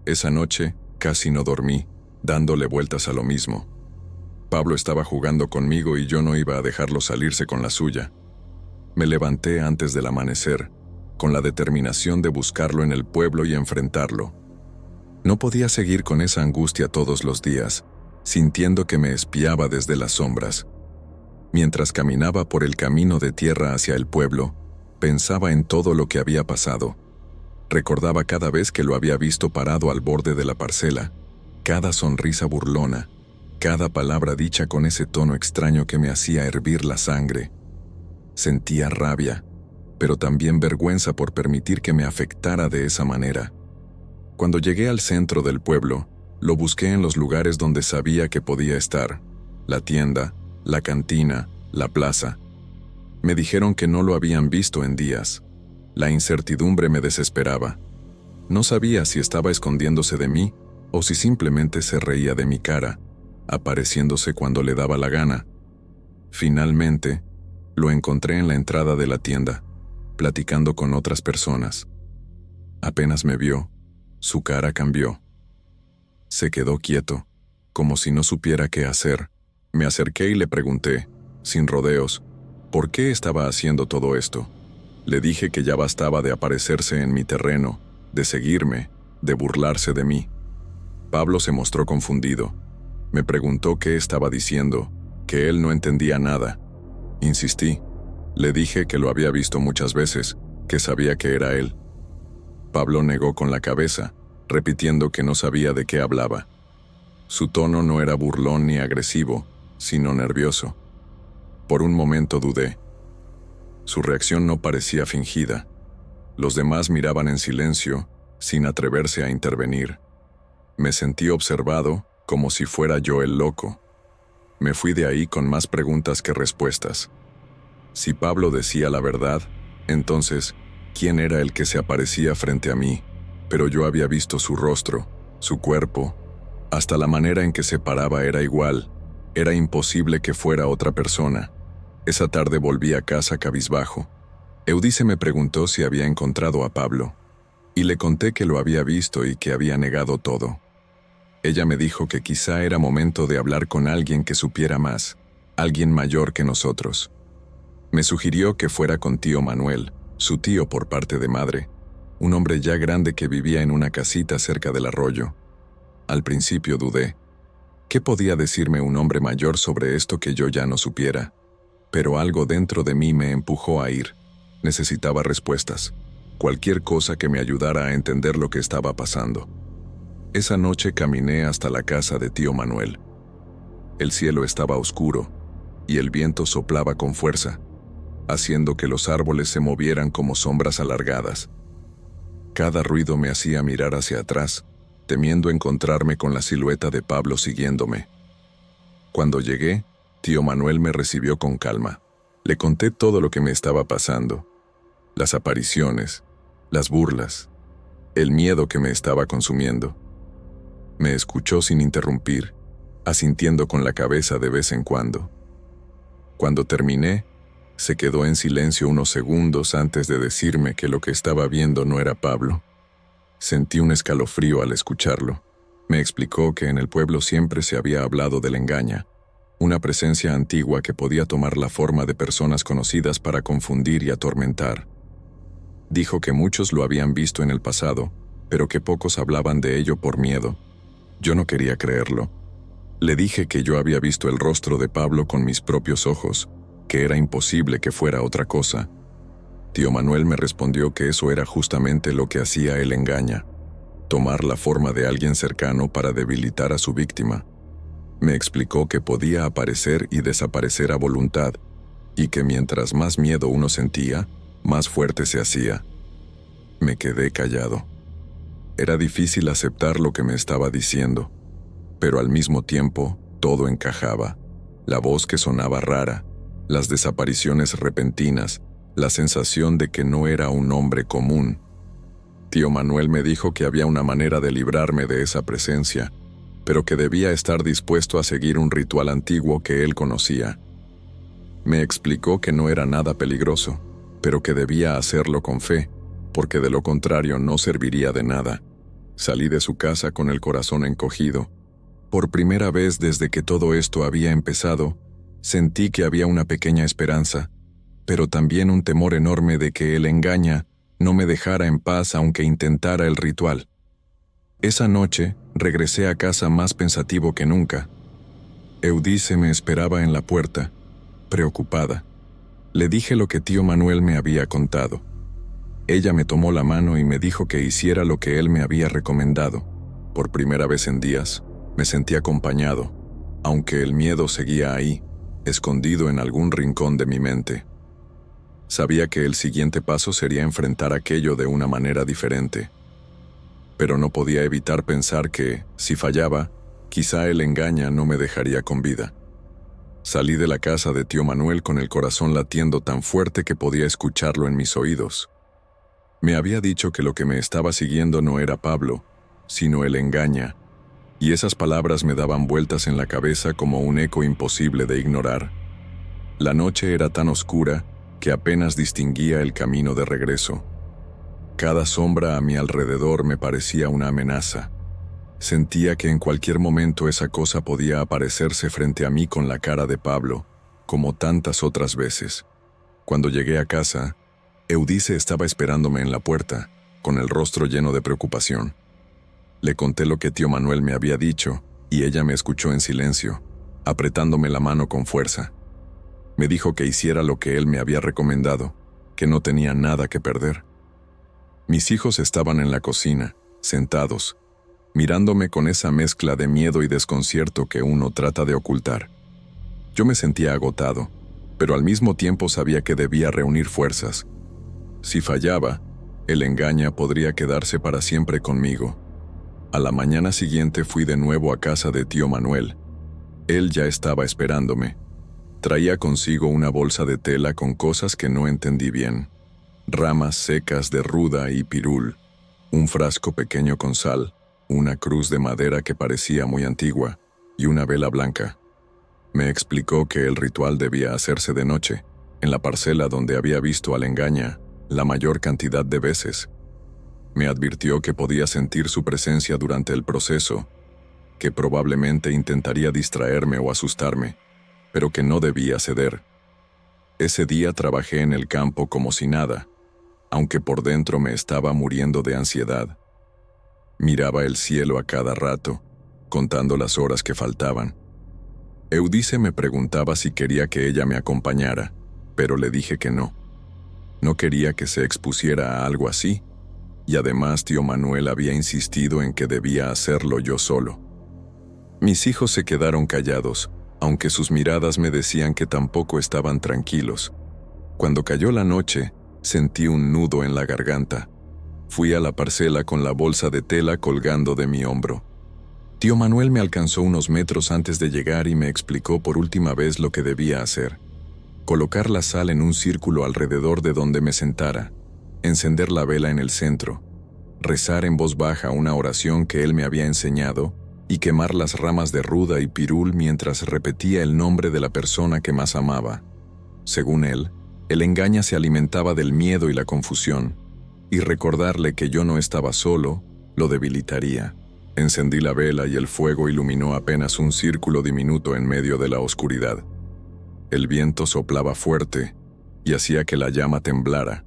Esa noche casi no dormí, dándole vueltas a lo mismo. Pablo estaba jugando conmigo y yo no iba a dejarlo salirse con la suya. Me levanté antes del amanecer, con la determinación de buscarlo en el pueblo y enfrentarlo. No podía seguir con esa angustia todos los días, sintiendo que me espiaba desde las sombras. Mientras caminaba por el camino de tierra hacia el pueblo, pensaba en todo lo que había pasado. Recordaba cada vez que lo había visto parado al borde de la parcela, cada sonrisa burlona, cada palabra dicha con ese tono extraño que me hacía hervir la sangre. Sentía rabia, pero también vergüenza por permitir que me afectara de esa manera. Cuando llegué al centro del pueblo, lo busqué en los lugares donde sabía que podía estar: la tienda, la cantina, la plaza. Me dijeron que no lo habían visto en días. La incertidumbre me desesperaba. No sabía si estaba escondiéndose de mí o si simplemente se reía de mi cara, apareciéndose cuando le daba la gana. Finalmente, lo encontré en la entrada de la tienda, platicando con otras personas. Apenas me vio, su cara cambió. Se quedó quieto, como si no supiera qué hacer. Me acerqué y le pregunté, sin rodeos, ¿por qué estaba haciendo todo esto? Le dije que ya bastaba de aparecerse en mi terreno, de seguirme, de burlarse de mí. Pablo se mostró confundido. Me preguntó qué estaba diciendo, que él no entendía nada. Insistí. Le dije que lo había visto muchas veces, que sabía que era él. Pablo negó con la cabeza, repitiendo que no sabía de qué hablaba. Su tono no era burlón ni agresivo, sino nervioso. Por un momento dudé. Su reacción no parecía fingida. Los demás miraban en silencio, sin atreverse a intervenir. Me sentí observado, como si fuera yo el loco. Me fui de ahí con más preguntas que respuestas. Si Pablo decía la verdad, entonces, ¿quién era el que se aparecía frente a mí? Pero yo había visto su rostro, su cuerpo, hasta la manera en que se paraba era igual. Era imposible que fuera otra persona. Esa tarde volví a casa cabizbajo. Eudice me preguntó si había encontrado a Pablo, y le conté que lo había visto y que había negado todo. Ella me dijo que quizá era momento de hablar con alguien que supiera más, alguien mayor que nosotros. Me sugirió que fuera con tío Manuel, su tío por parte de madre, un hombre ya grande que vivía en una casita cerca del arroyo. Al principio dudé. ¿Qué podía decirme un hombre mayor sobre esto que yo ya no supiera? Pero algo dentro de mí me empujó a ir. Necesitaba respuestas. Cualquier cosa que me ayudara a entender lo que estaba pasando. Esa noche caminé hasta la casa de tío Manuel. El cielo estaba oscuro y el viento soplaba con fuerza, haciendo que los árboles se movieran como sombras alargadas. Cada ruido me hacía mirar hacia atrás, temiendo encontrarme con la silueta de Pablo siguiéndome. Cuando llegué, tío Manuel me recibió con calma. Le conté todo lo que me estaba pasando. Las apariciones, las burlas, el miedo que me estaba consumiendo. Me escuchó sin interrumpir, asintiendo con la cabeza de vez en cuando. Cuando terminé, se quedó en silencio unos segundos antes de decirme que lo que estaba viendo no era Pablo. Sentí un escalofrío al escucharlo. Me explicó que en el pueblo siempre se había hablado del engaña, una presencia antigua que podía tomar la forma de personas conocidas para confundir y atormentar. Dijo que muchos lo habían visto en el pasado, pero que pocos hablaban de ello por miedo. Yo no quería creerlo. Le dije que yo había visto el rostro de Pablo con mis propios ojos, que era imposible que fuera otra cosa. Tío Manuel me respondió que eso era justamente lo que hacía el engaña, tomar la forma de alguien cercano para debilitar a su víctima. Me explicó que podía aparecer y desaparecer a voluntad, y que mientras más miedo uno sentía, más fuerte se hacía. Me quedé callado. Era difícil aceptar lo que me estaba diciendo, pero al mismo tiempo todo encajaba. La voz que sonaba rara, las desapariciones repentinas, la sensación de que no era un hombre común. Tío Manuel me dijo que había una manera de librarme de esa presencia, pero que debía estar dispuesto a seguir un ritual antiguo que él conocía. Me explicó que no era nada peligroso, pero que debía hacerlo con fe, porque de lo contrario no serviría de nada. Salí de su casa con el corazón encogido. Por primera vez desde que todo esto había empezado, sentí que había una pequeña esperanza, pero también un temor enorme de que el engaña no me dejara en paz aunque intentara el ritual. Esa noche regresé a casa más pensativo que nunca. Eudice me esperaba en la puerta, preocupada. Le dije lo que tío Manuel me había contado. Ella me tomó la mano y me dijo que hiciera lo que él me había recomendado. Por primera vez en días, me sentí acompañado, aunque el miedo seguía ahí, escondido en algún rincón de mi mente. Sabía que el siguiente paso sería enfrentar aquello de una manera diferente, pero no podía evitar pensar que, si fallaba, quizá el engaña no me dejaría con vida. Salí de la casa de tío Manuel con el corazón latiendo tan fuerte que podía escucharlo en mis oídos. Me había dicho que lo que me estaba siguiendo no era Pablo, sino el engaña, y esas palabras me daban vueltas en la cabeza como un eco imposible de ignorar. La noche era tan oscura que apenas distinguía el camino de regreso. Cada sombra a mi alrededor me parecía una amenaza. Sentía que en cualquier momento esa cosa podía aparecerse frente a mí con la cara de Pablo, como tantas otras veces. Cuando llegué a casa, Eudice estaba esperándome en la puerta, con el rostro lleno de preocupación. Le conté lo que tío Manuel me había dicho, y ella me escuchó en silencio, apretándome la mano con fuerza. Me dijo que hiciera lo que él me había recomendado, que no tenía nada que perder. Mis hijos estaban en la cocina, sentados, mirándome con esa mezcla de miedo y desconcierto que uno trata de ocultar. Yo me sentía agotado, pero al mismo tiempo sabía que debía reunir fuerzas. Si fallaba, el engaña podría quedarse para siempre conmigo. A la mañana siguiente fui de nuevo a casa de tío Manuel. Él ya estaba esperándome. Traía consigo una bolsa de tela con cosas que no entendí bien. Ramas secas de ruda y pirul, un frasco pequeño con sal, una cruz de madera que parecía muy antigua y una vela blanca. Me explicó que el ritual debía hacerse de noche, en la parcela donde había visto al engaña la mayor cantidad de veces. Me advirtió que podía sentir su presencia durante el proceso, que probablemente intentaría distraerme o asustarme, pero que no debía ceder. Ese día trabajé en el campo como si nada, aunque por dentro me estaba muriendo de ansiedad. Miraba el cielo a cada rato, contando las horas que faltaban. Eudice me preguntaba si quería que ella me acompañara, pero le dije que no. No quería que se expusiera a algo así, y además tío Manuel había insistido en que debía hacerlo yo solo. Mis hijos se quedaron callados, aunque sus miradas me decían que tampoco estaban tranquilos. Cuando cayó la noche, sentí un nudo en la garganta. Fui a la parcela con la bolsa de tela colgando de mi hombro. Tío Manuel me alcanzó unos metros antes de llegar y me explicó por última vez lo que debía hacer. Colocar la sal en un círculo alrededor de donde me sentara, encender la vela en el centro, rezar en voz baja una oración que él me había enseñado y quemar las ramas de ruda y pirul mientras repetía el nombre de la persona que más amaba. Según él, el engaña se alimentaba del miedo y la confusión, y recordarle que yo no estaba solo lo debilitaría. Encendí la vela y el fuego iluminó apenas un círculo diminuto en medio de la oscuridad. El viento soplaba fuerte y hacía que la llama temblara,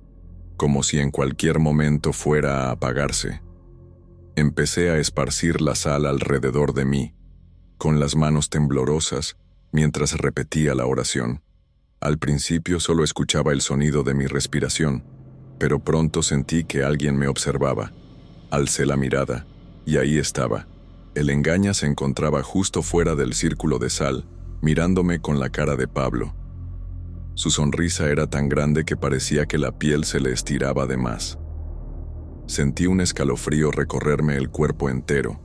como si en cualquier momento fuera a apagarse. Empecé a esparcir la sal alrededor de mí, con las manos temblorosas, mientras repetía la oración. Al principio solo escuchaba el sonido de mi respiración, pero pronto sentí que alguien me observaba. Alcé la mirada, y ahí estaba. El engaña se encontraba justo fuera del círculo de sal, mirándome con la cara de Pablo. Su sonrisa era tan grande que parecía que la piel se le estiraba de más. Sentí un escalofrío recorrerme el cuerpo entero.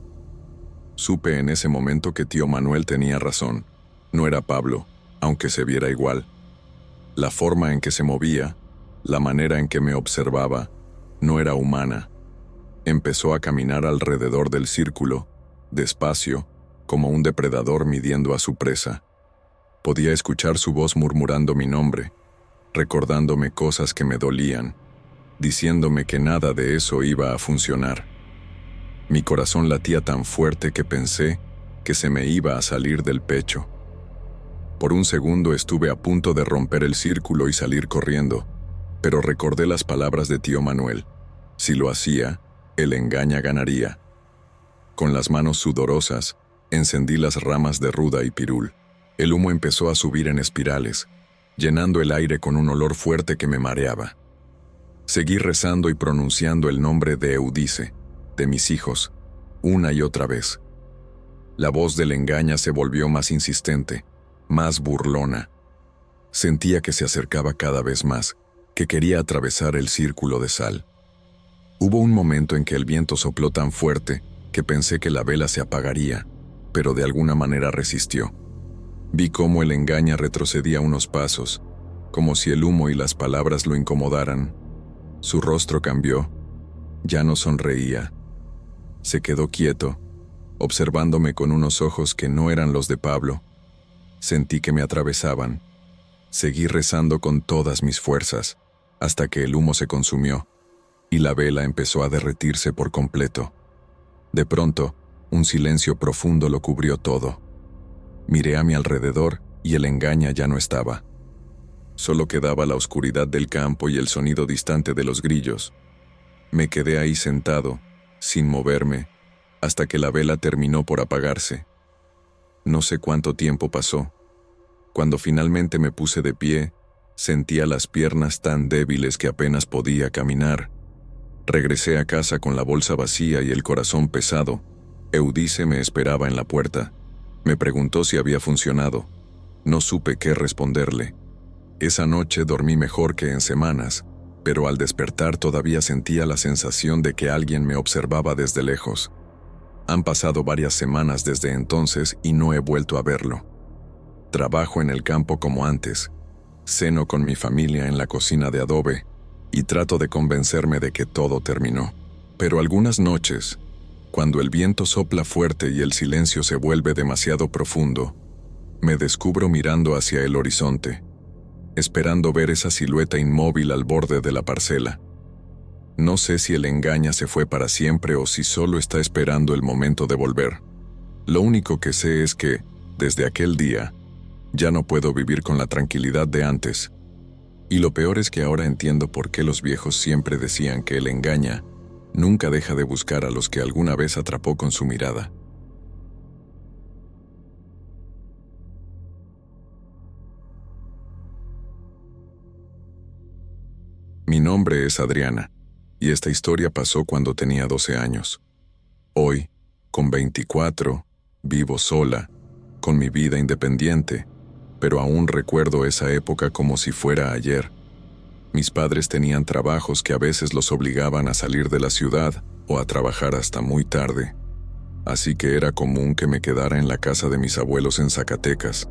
Supe en ese momento que tío Manuel tenía razón. No era Pablo, aunque se viera igual. La forma en que se movía, la manera en que me observaba, no era humana. Empezó a caminar alrededor del círculo, despacio, como un depredador midiendo a su presa. Podía escuchar su voz murmurando mi nombre, recordándome cosas que me dolían, diciéndome que nada de eso iba a funcionar. Mi corazón latía tan fuerte que pensé que se me iba a salir del pecho. Por un segundo estuve a punto de romper el círculo y salir corriendo, pero recordé las palabras de tío Manuel. Si lo hacía, el engaña ganaría. Con las manos sudorosas, encendí las ramas de ruda y pirul. El humo empezó a subir en espirales, llenando el aire con un olor fuerte que me mareaba. Seguí rezando y pronunciando el nombre de Eudice, de mis hijos, una y otra vez. La voz del engaña se volvió más insistente, más burlona. Sentía que se acercaba cada vez más, que quería atravesar el círculo de sal. Hubo un momento en que el viento sopló tan fuerte que pensé que la vela se apagaría, pero de alguna manera resistió. Vi cómo el engaña retrocedía unos pasos, como si el humo y las palabras lo incomodaran. Su rostro cambió. Ya no sonreía. Se quedó quieto, observándome con unos ojos que no eran los de Pablo. Sentí que me atravesaban. Seguí rezando con todas mis fuerzas, hasta que el humo se consumió, y la vela empezó a derretirse por completo. De pronto, un silencio profundo lo cubrió todo. Miré a mi alrededor y el engaña ya no estaba. Solo quedaba la oscuridad del campo y el sonido distante de los grillos. Me quedé ahí sentado, sin moverme, hasta que la vela terminó por apagarse. No sé cuánto tiempo pasó. Cuando finalmente me puse de pie, sentía las piernas tan débiles que apenas podía caminar. Regresé a casa con la bolsa vacía y el corazón pesado. Eudice me esperaba en la puerta. Me preguntó si había funcionado. No supe qué responderle. Esa noche dormí mejor que en semanas, pero al despertar todavía sentía la sensación de que alguien me observaba desde lejos. Han pasado varias semanas desde entonces y no he vuelto a verlo. Trabajo en el campo como antes. Ceno con mi familia en la cocina de adobe y trato de convencerme de que todo terminó. Pero algunas noches, cuando el viento sopla fuerte y el silencio se vuelve demasiado profundo, Me descubro mirando hacia el horizonte, esperando ver esa silueta inmóvil al borde de la parcela. No sé si el engaña se fue para siempre o si solo está esperando el momento de volver. Lo único que sé es que, desde aquel día, ya no puedo vivir con la tranquilidad de antes. Y lo peor es que ahora entiendo por qué los viejos siempre decían que el engaña nunca deja de buscar a los que alguna vez atrapó con su mirada. Mi nombre es Adriana, y esta historia pasó cuando tenía 12 años. Hoy, con 24, vivo sola, con mi vida independiente, pero aún recuerdo esa época como si fuera ayer. Mis padres tenían trabajos que a veces los obligaban a salir de la ciudad o a trabajar hasta muy tarde, así que era común que me quedara en la casa de mis abuelos en Zacatecas.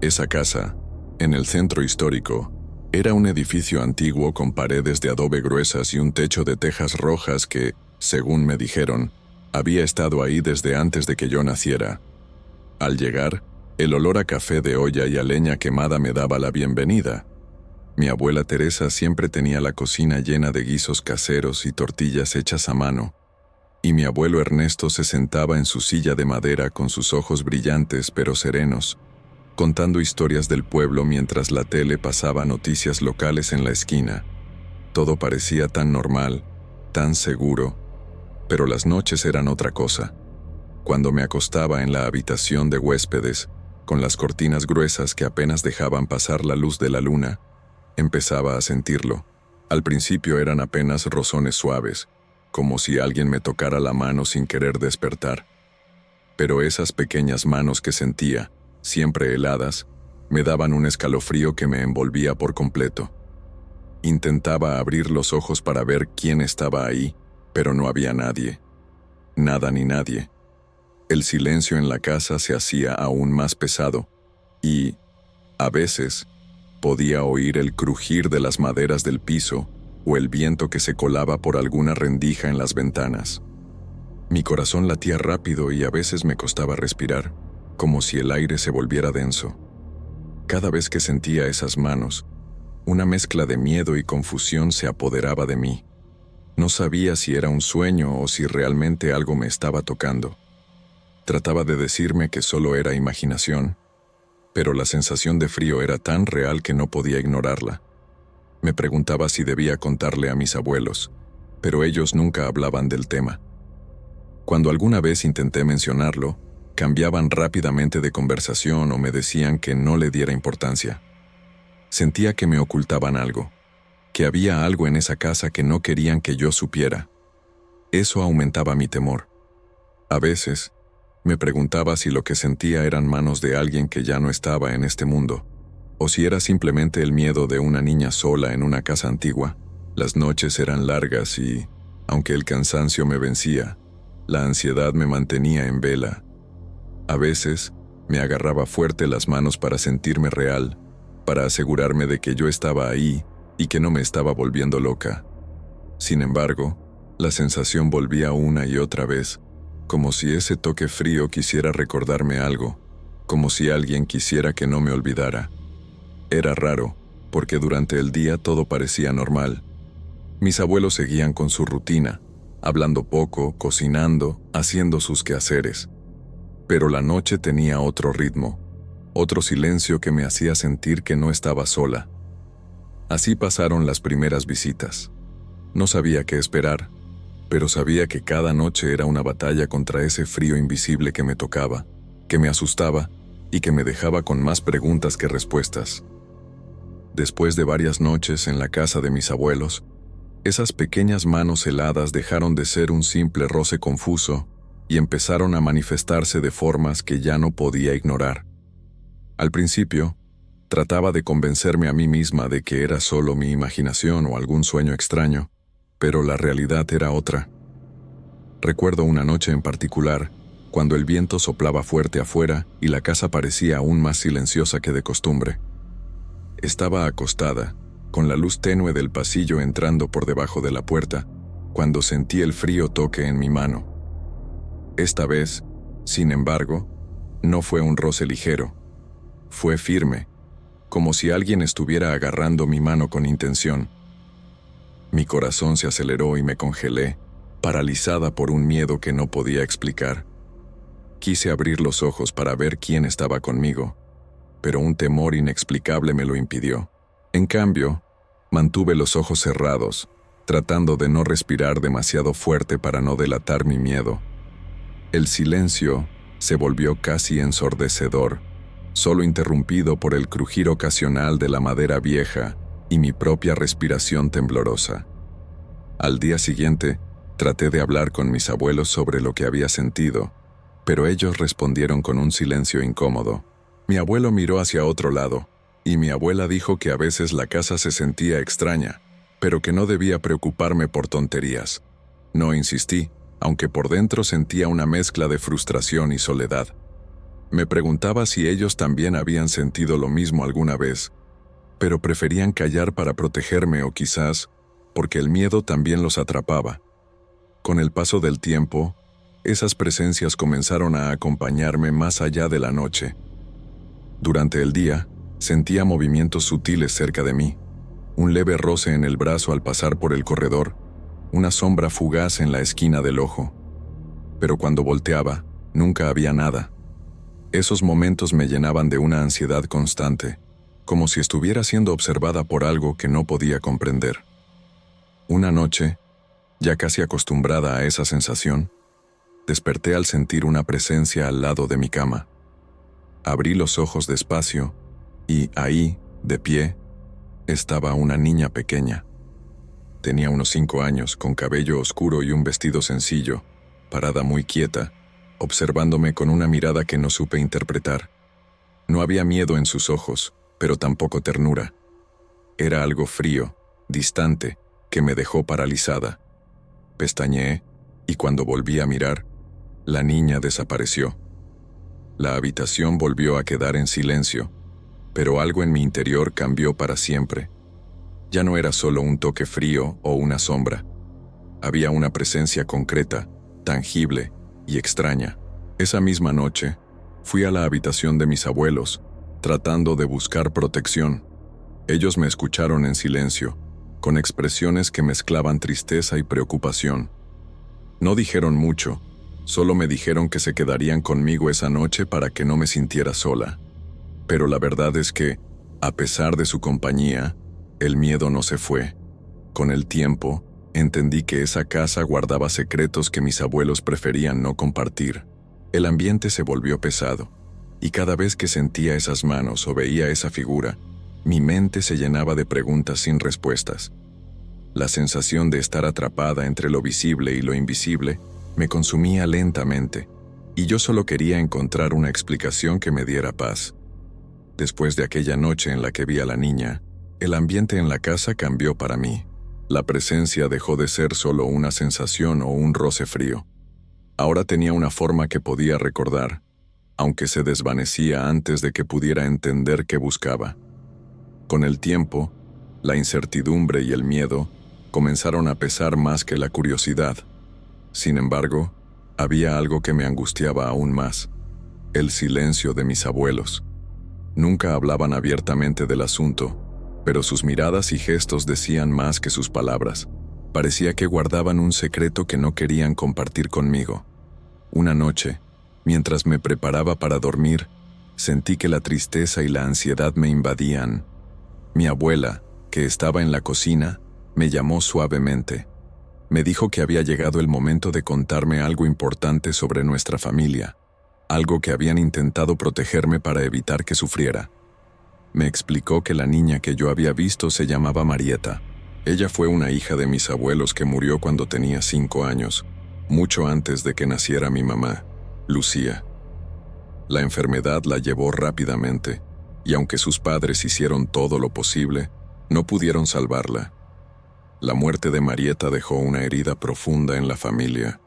Esa casa, en el centro histórico, era un edificio antiguo con paredes de adobe gruesas y un techo de tejas rojas que, según me dijeron, había estado ahí desde antes de que yo naciera. Al llegar, el olor a café de olla y a leña quemada me daba la bienvenida. Mi abuela Teresa siempre tenía la cocina llena de guisos caseros y tortillas hechas a mano, y mi abuelo Ernesto se sentaba en su silla de madera con sus ojos brillantes pero serenos, contando historias del pueblo mientras la tele pasaba noticias locales en la esquina. Todo parecía tan normal, tan seguro, pero las noches eran otra cosa. Cuando me acostaba en la habitación de huéspedes, con las cortinas gruesas que apenas dejaban pasar la luz de la luna, empezaba a sentirlo. Al principio eran apenas rozones suaves, como si alguien me tocara la mano sin querer despertar. Pero esas pequeñas manos que sentía, siempre heladas, me daban un escalofrío que me envolvía por completo. Intentaba abrir los ojos para ver quién estaba ahí, pero no había nadie. Nada ni nadie. El silencio en la casa se hacía aún más pesado, y, a veces, podía oír el crujir de las maderas del piso o el viento que se colaba por alguna rendija en las ventanas. Mi corazón latía rápido y a veces me costaba respirar, como si el aire se volviera denso. Cada vez que sentía esas manos, una mezcla de miedo y confusión se apoderaba de mí. No sabía si era un sueño o si realmente algo me estaba tocando. Trataba de decirme que solo era imaginación, pero la sensación de frío era tan real que no podía ignorarla. Me preguntaba si debía contarle a mis abuelos, pero ellos nunca hablaban del tema. Cuando alguna vez intenté mencionarlo, cambiaban rápidamente de conversación o me decían que no le diera importancia. Sentía que me ocultaban algo, que había algo en esa casa que no querían que yo supiera. Eso aumentaba mi temor. A veces, me preguntaba si lo que sentía eran manos de alguien que ya no estaba en este mundo, o si era simplemente el miedo de una niña sola en una casa antigua. Las noches eran largas y, aunque el cansancio me vencía, la ansiedad me mantenía en vela. A veces, me agarraba fuerte las manos para sentirme real, para asegurarme de que yo estaba ahí y que no me estaba volviendo loca. Sin embargo, la sensación volvía una y otra vez, como si ese toque frío quisiera recordarme algo, como si alguien quisiera que no me olvidara. Era raro, porque durante el día todo parecía normal. Mis abuelos seguían con su rutina, hablando poco, cocinando, haciendo sus quehaceres. Pero la noche tenía otro ritmo, otro silencio que me hacía sentir que no estaba sola. Así pasaron las primeras visitas. No sabía qué esperar, pero sabía que cada noche era una batalla contra ese frío invisible que me tocaba, que me asustaba y que me dejaba con más preguntas que respuestas. Después de varias noches en la casa de mis abuelos, esas pequeñas manos heladas dejaron de ser un simple roce confuso y empezaron a manifestarse de formas que ya no podía ignorar. Al principio, trataba de convencerme a mí misma de que era solo mi imaginación o algún sueño extraño, pero la realidad era otra. Recuerdo una noche en particular, cuando el viento soplaba fuerte afuera y la casa parecía aún más silenciosa que de costumbre. Estaba acostada, con la luz tenue del pasillo entrando por debajo de la puerta, cuando sentí el frío toque en mi mano. Esta vez, sin embargo, no fue un roce ligero, Fue firme, como si alguien estuviera agarrando mi mano con intención. Mi corazón se aceleró y me congelé, paralizada por un miedo que no podía explicar. Quise abrir los ojos para ver quién estaba conmigo, pero un temor inexplicable me lo impidió. En cambio, mantuve los ojos cerrados, tratando de no respirar demasiado fuerte para no delatar mi miedo. El silencio se volvió casi ensordecedor, solo interrumpido por el crujir ocasional de la madera vieja y mi propia respiración temblorosa. Al día siguiente, traté de hablar con mis abuelos sobre lo que había sentido, pero ellos respondieron con un silencio incómodo. Mi abuelo miró hacia otro lado, y mi abuela dijo que a veces la casa se sentía extraña, pero que no debía preocuparme por tonterías. No insistí, aunque por dentro sentía una mezcla de frustración y soledad. Me preguntaba si ellos también habían sentido lo mismo alguna vez, pero preferían callar para protegerme o quizás porque el miedo también los atrapaba. Con el paso del tiempo, esas presencias comenzaron a acompañarme más allá de la noche. Durante el día, sentía movimientos sutiles cerca de mí, un leve roce en el brazo al pasar por el corredor, una sombra fugaz en la esquina del ojo. Pero cuando volteaba, nunca había nada. Esos momentos me llenaban de una ansiedad constante, como si estuviera siendo observada por algo que no podía comprender. Una noche, ya casi acostumbrada a esa sensación, desperté al sentir una presencia al lado de mi cama. Abrí los ojos despacio y ahí, de pie, estaba una niña pequeña. Tenía unos 5 años, con cabello oscuro y un vestido sencillo, parada muy quieta, observándome con una mirada que no supe interpretar. No había miedo en sus ojos, pero tampoco ternura. Era algo frío, distante, que me dejó paralizada. Pestañeé, y cuando volví a mirar, la niña desapareció. La habitación volvió a quedar en silencio, pero algo en mi interior cambió para siempre. Ya no era solo un toque frío o una sombra. Había una presencia concreta, tangible y extraña. Esa misma noche, fui a la habitación de mis abuelos, tratando de buscar protección. Ellos me escucharon en silencio, con expresiones que mezclaban tristeza y preocupación. No dijeron mucho, solo me dijeron que se quedarían conmigo esa noche para que no me sintiera sola. Pero la verdad es que, a pesar de su compañía, el miedo no se fue. Con el tiempo, entendí que esa casa guardaba secretos que mis abuelos preferían no compartir. El ambiente se volvió pesado, y cada vez que sentía esas manos o veía esa figura, mi mente se llenaba de preguntas sin respuestas. La sensación de estar atrapada entre lo visible y lo invisible me consumía lentamente, y yo solo quería encontrar una explicación que me diera paz. Después de aquella noche en la que vi a la niña, el ambiente en la casa cambió para mí. La presencia dejó de ser solo una sensación o un roce frío. Ahora tenía una forma que podía recordar, aunque se desvanecía antes de que pudiera entender qué buscaba. Con el tiempo, la incertidumbre y el miedo comenzaron a pesar más que la curiosidad. Sin embargo, había algo que me angustiaba aún más: el silencio de mis abuelos. Nunca hablaban abiertamente del asunto, pero sus miradas y gestos decían más que sus palabras. Parecía que guardaban un secreto que no querían compartir conmigo. Una noche, mientras me preparaba para dormir, sentí que la tristeza y la ansiedad me invadían. Mi abuela, que estaba en la cocina, me llamó suavemente. Me dijo que había llegado el momento de contarme algo importante sobre nuestra familia, algo que habían intentado protegerme para evitar que sufriera. Me explicó que la niña que yo había visto se llamaba Marieta. Ella fue una hija de mis abuelos que murió cuando tenía 5 años, mucho antes de que naciera mi mamá, Lucía. La enfermedad la llevó rápidamente, y aunque sus padres hicieron todo lo posible, no pudieron salvarla. La muerte de Marieta dejó una herida profunda en la familia,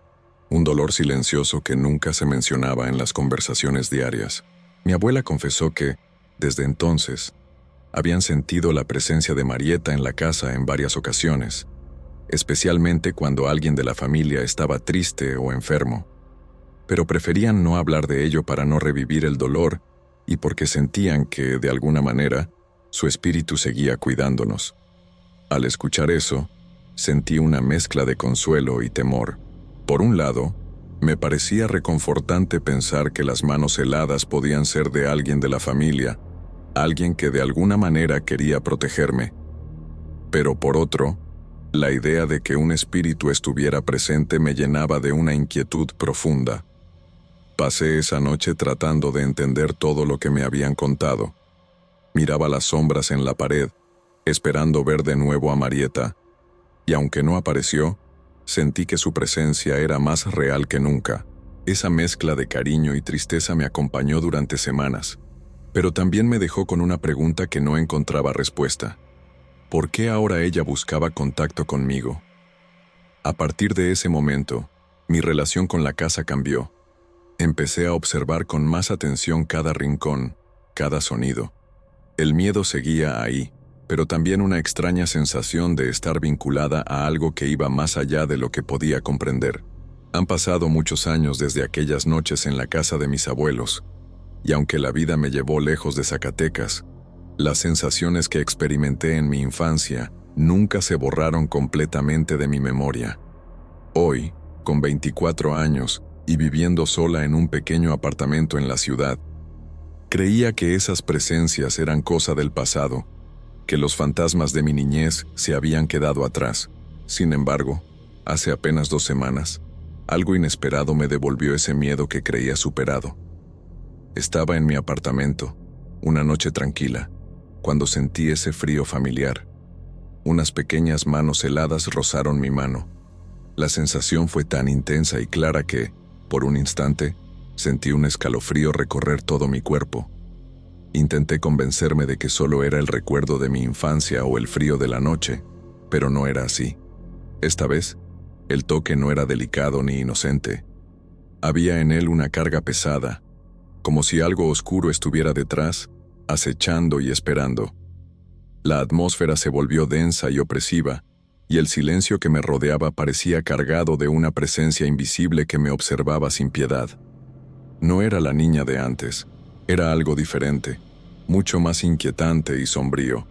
un dolor silencioso que nunca se mencionaba en las conversaciones diarias. Mi abuela confesó que, desde entonces, habían sentido la presencia de Marieta en la casa en varias ocasiones, especialmente cuando alguien de la familia estaba triste o enfermo. Pero preferían no hablar de ello para no revivir el dolor y porque sentían que, de alguna manera, su espíritu seguía cuidándonos. Al escuchar eso, sentí una mezcla de consuelo y temor. Por un lado, me parecía reconfortante pensar que las manos heladas podían ser de alguien de la familia, alguien que de alguna manera quería protegerme. Pero por otro, la idea de que un espíritu estuviera presente me llenaba de una inquietud profunda. Pasé esa noche tratando de entender todo lo que me habían contado. Miraba las sombras en la pared, esperando ver de nuevo a Marieta, y aunque no apareció, sentí que su presencia era más real que nunca. Esa mezcla de cariño y tristeza me acompañó durante semanas, pero también me dejó con una pregunta que no encontraba respuesta. ¿Por qué ahora ella buscaba contacto conmigo? A partir de ese momento, mi relación con la casa cambió. Empecé a observar con más atención cada rincón, cada sonido. El miedo seguía ahí, pero también una extraña sensación de estar vinculada a algo que iba más allá de lo que podía comprender. Han pasado muchos años desde aquellas noches en la casa de mis abuelos, y aunque la vida me llevó lejos de Zacatecas, las sensaciones que experimenté en mi infancia nunca se borraron completamente de mi memoria. Hoy, con 24 años y viviendo sola en un pequeño apartamento en la ciudad, creía que esas presencias eran cosa del pasado, que los fantasmas de mi niñez se habían quedado atrás. Sin embargo, hace apenas 2 semanas, algo inesperado me devolvió ese miedo que creía superado. Estaba en mi apartamento, una noche tranquila, cuando sentí ese frío familiar. Unas pequeñas manos heladas rozaron mi mano. La sensación fue tan intensa y clara que, por un instante, sentí un escalofrío recorrer todo mi cuerpo. Intenté convencerme de que solo era el recuerdo de mi infancia o el frío de la noche, pero no era así. Esta vez, el toque no era delicado ni inocente. Había en él una carga pesada, como si algo oscuro estuviera detrás, acechando y esperando. La atmósfera se volvió densa y opresiva, y el silencio que me rodeaba parecía cargado de una presencia invisible que me observaba sin piedad. No era la niña de antes. Era algo diferente, mucho más inquietante y sombrío.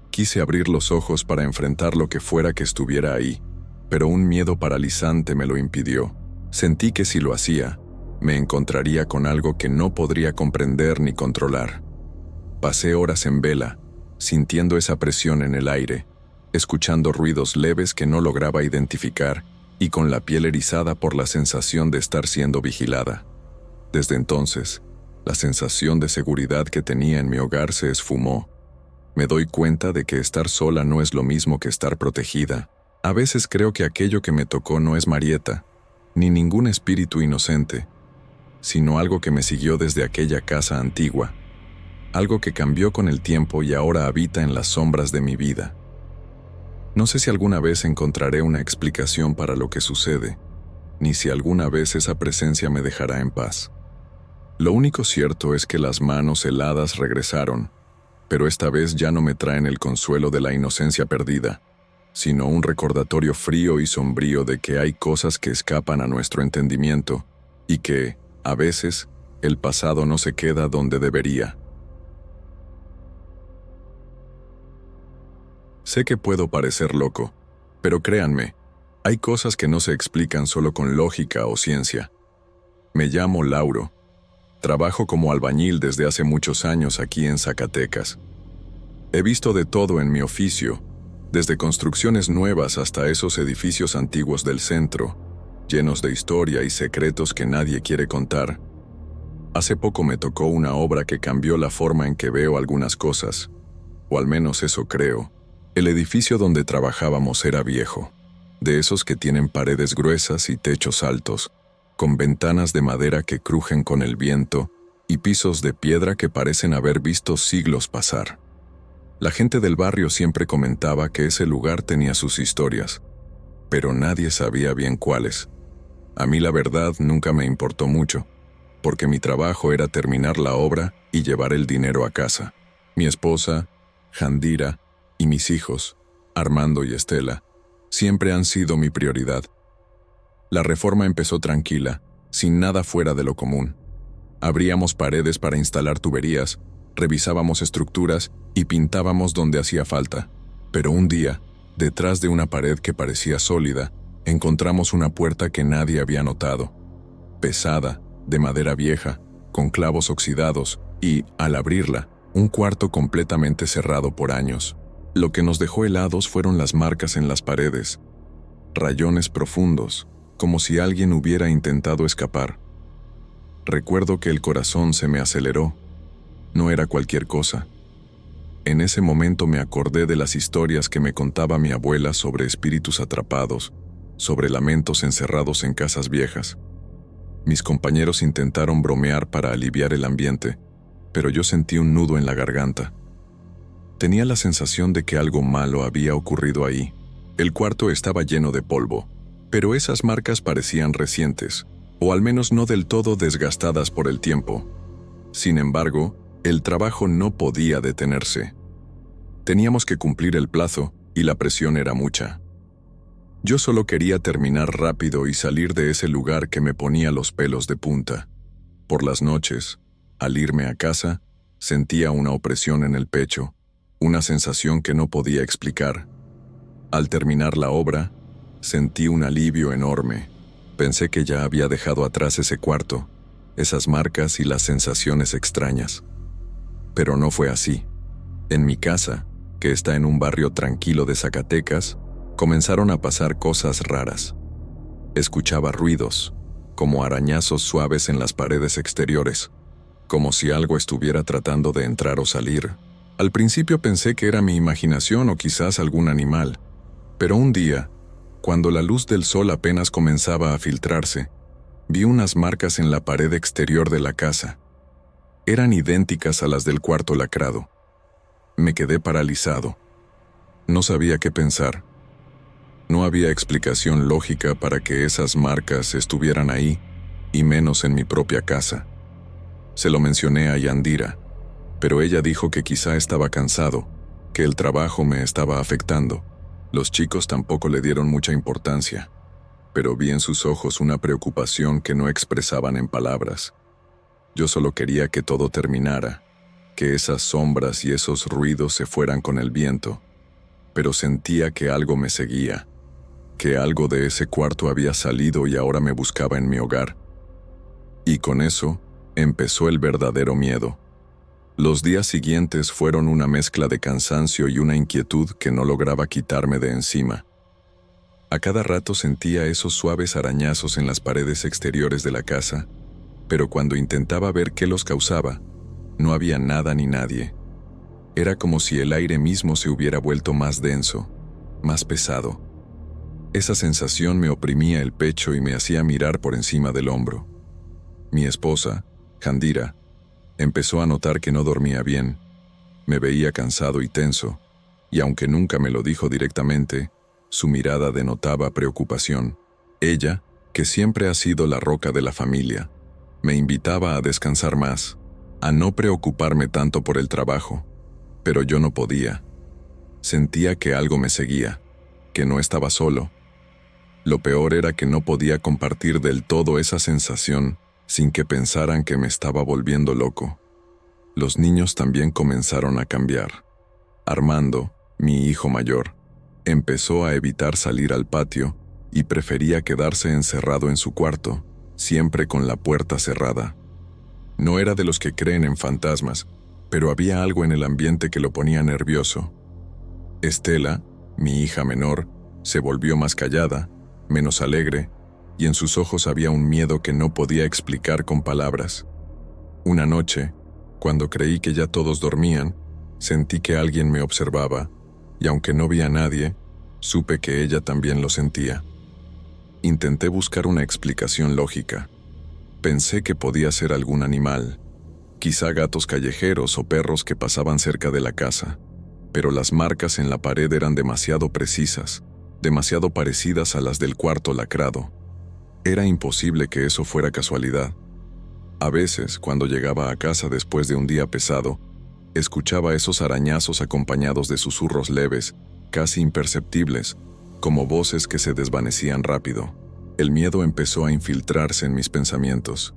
Quise abrir los ojos para enfrentar lo que fuera que estuviera ahí, pero un miedo paralizante me lo impidió. Sentí que si lo hacía, me encontraría con algo que no podría comprender ni controlar. Pasé horas en vela, sintiendo esa presión en el aire, escuchando ruidos leves que no lograba identificar y con la piel erizada por la sensación de estar siendo vigilada. Desde entonces, la sensación de seguridad que tenía en mi hogar se esfumó. Me doy cuenta de que estar sola no es lo mismo que estar protegida. A veces creo que aquello que me tocó no es Marieta, ni ningún espíritu inocente, sino algo que me siguió desde aquella casa antigua, algo que cambió con el tiempo y ahora habita en las sombras de mi vida. No sé si alguna vez encontraré una explicación para lo que sucede, ni si alguna vez esa presencia me dejará en paz. Lo único cierto es que las manos heladas regresaron, pero esta vez ya no me traen el consuelo de la inocencia perdida, sino un recordatorio frío y sombrío de que hay cosas que escapan a nuestro entendimiento y que, a veces, el pasado no se queda donde debería. Sé que puedo parecer loco, pero créanme, hay cosas que no se explican solo con lógica o ciencia. Me llamo Lauro. Trabajo como albañil desde hace muchos años aquí en Zacatecas. He visto de todo en mi oficio, desde construcciones nuevas hasta esos edificios antiguos del centro, llenos de historia y secretos que nadie quiere contar. Hace poco me tocó una obra que cambió la forma en que veo algunas cosas, o al menos eso creo. El edificio donde trabajábamos era viejo, de esos que tienen paredes gruesas y techos altos, con ventanas de madera que crujen con el viento y pisos de piedra que parecen haber visto siglos pasar. La gente del barrio siempre comentaba que ese lugar tenía sus historias, pero nadie sabía bien cuáles. A mí la verdad nunca me importó mucho, porque mi trabajo era terminar la obra y llevar el dinero a casa. Mi esposa, Jandira, y mis hijos, Armando y Estela, siempre han sido mi prioridad. La reforma empezó tranquila, sin nada fuera de lo común. Abríamos paredes para instalar tuberías, revisábamos estructuras y pintábamos donde hacía falta. Pero un día, detrás de una pared que parecía sólida, encontramos una puerta que nadie había notado. Pesada, de madera vieja, con clavos oxidados y, al abrirla, un cuarto completamente cerrado por años. Lo que nos dejó helados fueron las marcas en las paredes, rayones profundos, como si alguien hubiera intentado escapar. Recuerdo que el corazón se me aceleró. No era cualquier cosa. En ese momento me acordé de las historias que me contaba mi abuela sobre espíritus atrapados, sobre lamentos encerrados en casas viejas. Mis compañeros intentaron bromear para aliviar el ambiente, pero yo sentí un nudo en la garganta. Tenía la sensación de que algo malo había ocurrido ahí. El cuarto estaba lleno de polvo, pero esas marcas parecían recientes, o al menos no del todo desgastadas por el tiempo. Sin embargo, el trabajo no podía detenerse. Teníamos que cumplir el plazo y la presión era mucha. Yo solo quería terminar rápido y salir de ese lugar que me ponía los pelos de punta. Por las noches, al irme a casa, sentía una opresión en el pecho, una sensación que no podía explicar. Al terminar la obra, sentí un alivio enorme. Pensé que ya había dejado atrás ese cuarto, esas marcas y las sensaciones extrañas. Pero no fue así. En mi casa, que está en un barrio tranquilo de Zacatecas, comenzaron a pasar cosas raras. Escuchaba ruidos, como arañazos suaves en las paredes exteriores, como si algo estuviera tratando de entrar o salir. Al principio pensé que era mi imaginación o quizás algún animal, pero un día, cuando la luz del sol apenas comenzaba a filtrarse, vi unas marcas en la pared exterior de la casa. Eran idénticas a las del cuarto lacrado. Me quedé paralizado. No sabía qué pensar. No había explicación lógica para que esas marcas estuvieran ahí, y menos en mi propia casa. Se lo mencioné a Yandira, pero ella dijo que quizá estaba cansado, que el trabajo me estaba afectando. Los chicos tampoco le dieron mucha importancia, pero vi en sus ojos una preocupación que no expresaban en palabras. Yo solo quería que todo terminara, que esas sombras y esos ruidos se fueran con el viento, pero sentía que algo me seguía, que algo de ese cuarto había salido y ahora me buscaba en mi hogar. Y con eso empezó el verdadero miedo. Los días siguientes fueron una mezcla de cansancio y una inquietud que no lograba quitarme de encima. A cada rato sentía esos suaves arañazos en las paredes exteriores de la casa, pero cuando intentaba ver qué los causaba, no había nada ni nadie. Era como si el aire mismo se hubiera vuelto más denso, más pesado. Esa sensación me oprimía el pecho y me hacía mirar por encima del hombro. Mi esposa, Yandira, empezó a notar que no dormía bien. Me veía cansado y tenso, y aunque nunca me lo dijo directamente, su mirada denotaba preocupación. Ella, que siempre ha sido la roca de la familia, me invitaba a descansar más, a no preocuparme tanto por el trabajo, pero yo no podía. Sentía que algo me seguía, que no estaba solo. Lo peor era que no podía compartir del todo esa sensación sin que pensaran que me estaba volviendo loco. Los niños también comenzaron a cambiar. Armando, mi hijo mayor, empezó a evitar salir al patio y prefería quedarse encerrado en su cuarto, siempre con la puerta cerrada. No era de los que creen en fantasmas, pero había algo en el ambiente que lo ponía nervioso. Estela, mi hija menor, se volvió más callada, menos alegre, y en sus ojos había un miedo que no podía explicar con palabras. Una noche, cuando creí que ya todos dormían, sentí que alguien me observaba, y aunque no vi a nadie, supe que ella también lo sentía. Intenté buscar una explicación lógica. Pensé que podía ser algún animal, quizá gatos callejeros o perros que pasaban cerca de la casa, pero las marcas en la pared eran demasiado precisas, demasiado parecidas a las del cuarto lacrado. Era imposible que eso fuera casualidad. A veces, cuando llegaba a casa después de un día pesado, escuchaba esos arañazos acompañados de susurros leves, casi imperceptibles, como voces que se desvanecían rápido. El miedo empezó a infiltrarse en mis pensamientos.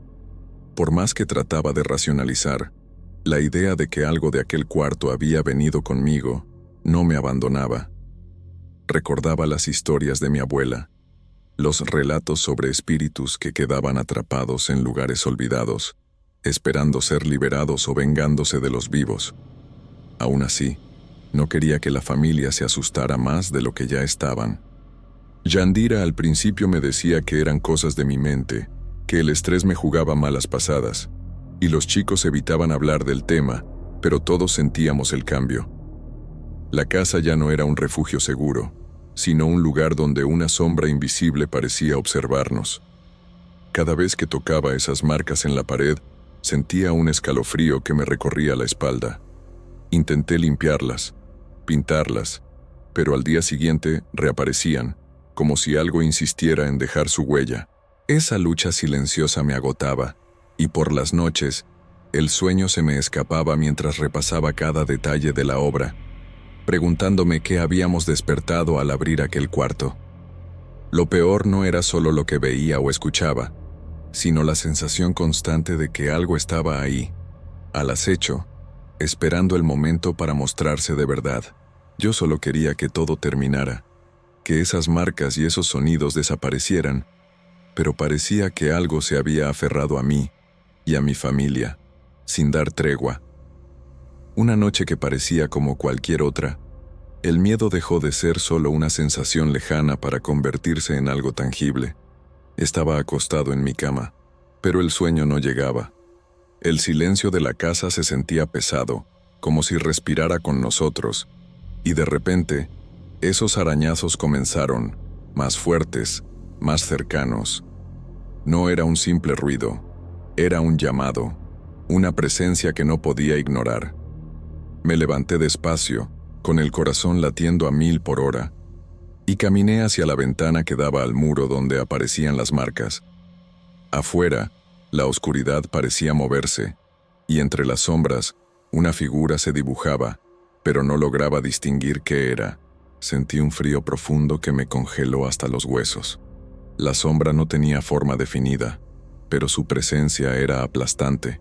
Por más que trataba de racionalizar, la idea de que algo de aquel cuarto había venido conmigo no me abandonaba. Recordaba las historias de mi abuela, los relatos sobre espíritus que quedaban atrapados en lugares olvidados, esperando ser liberados o vengándose de los vivos. Aún así, no quería que la familia se asustara más de lo que ya estaban. Yandira al principio me decía que eran cosas de mi mente, que el estrés me jugaba malas pasadas, y los chicos evitaban hablar del tema, pero todos sentíamos el cambio. La casa ya no era un refugio seguro, sino un lugar donde una sombra invisible parecía observarnos. Cada vez que tocaba esas marcas en la pared, sentía un escalofrío que me recorría la espalda. Intenté limpiarlas, pintarlas, pero al día siguiente reaparecían, como si algo insistiera en dejar su huella. Esa lucha silenciosa me agotaba, y por las noches, el sueño se me escapaba mientras repasaba cada detalle de la obra, preguntándome qué habíamos despertado al abrir aquel cuarto. Lo peor no era solo lo que veía o escuchaba, sino la sensación constante de que algo estaba ahí, al acecho, esperando el momento para mostrarse de verdad. Yo solo quería que todo terminara, que esas marcas y esos sonidos desaparecieran, pero parecía que algo se había aferrado a mí y a mi familia, sin dar tregua. Una noche que parecía como cualquier otra, el miedo dejó de ser solo una sensación lejana para convertirse en algo tangible. Estaba acostado en mi cama, pero el sueño no llegaba. El silencio de la casa se sentía pesado, como si respirara con nosotros, y de repente, esos arañazos comenzaron, más fuertes, más cercanos. No era un simple ruido, era un llamado, una presencia que no podía ignorar. Me levanté despacio, con el corazón latiendo a 1000 por hora, y caminé hacia la ventana que daba al muro donde aparecían las marcas. Afuera, la oscuridad parecía moverse, y entre las sombras, una figura se dibujaba, pero no lograba distinguir qué era. Sentí un frío profundo que me congeló hasta los huesos. La sombra no tenía forma definida, pero su presencia era aplastante,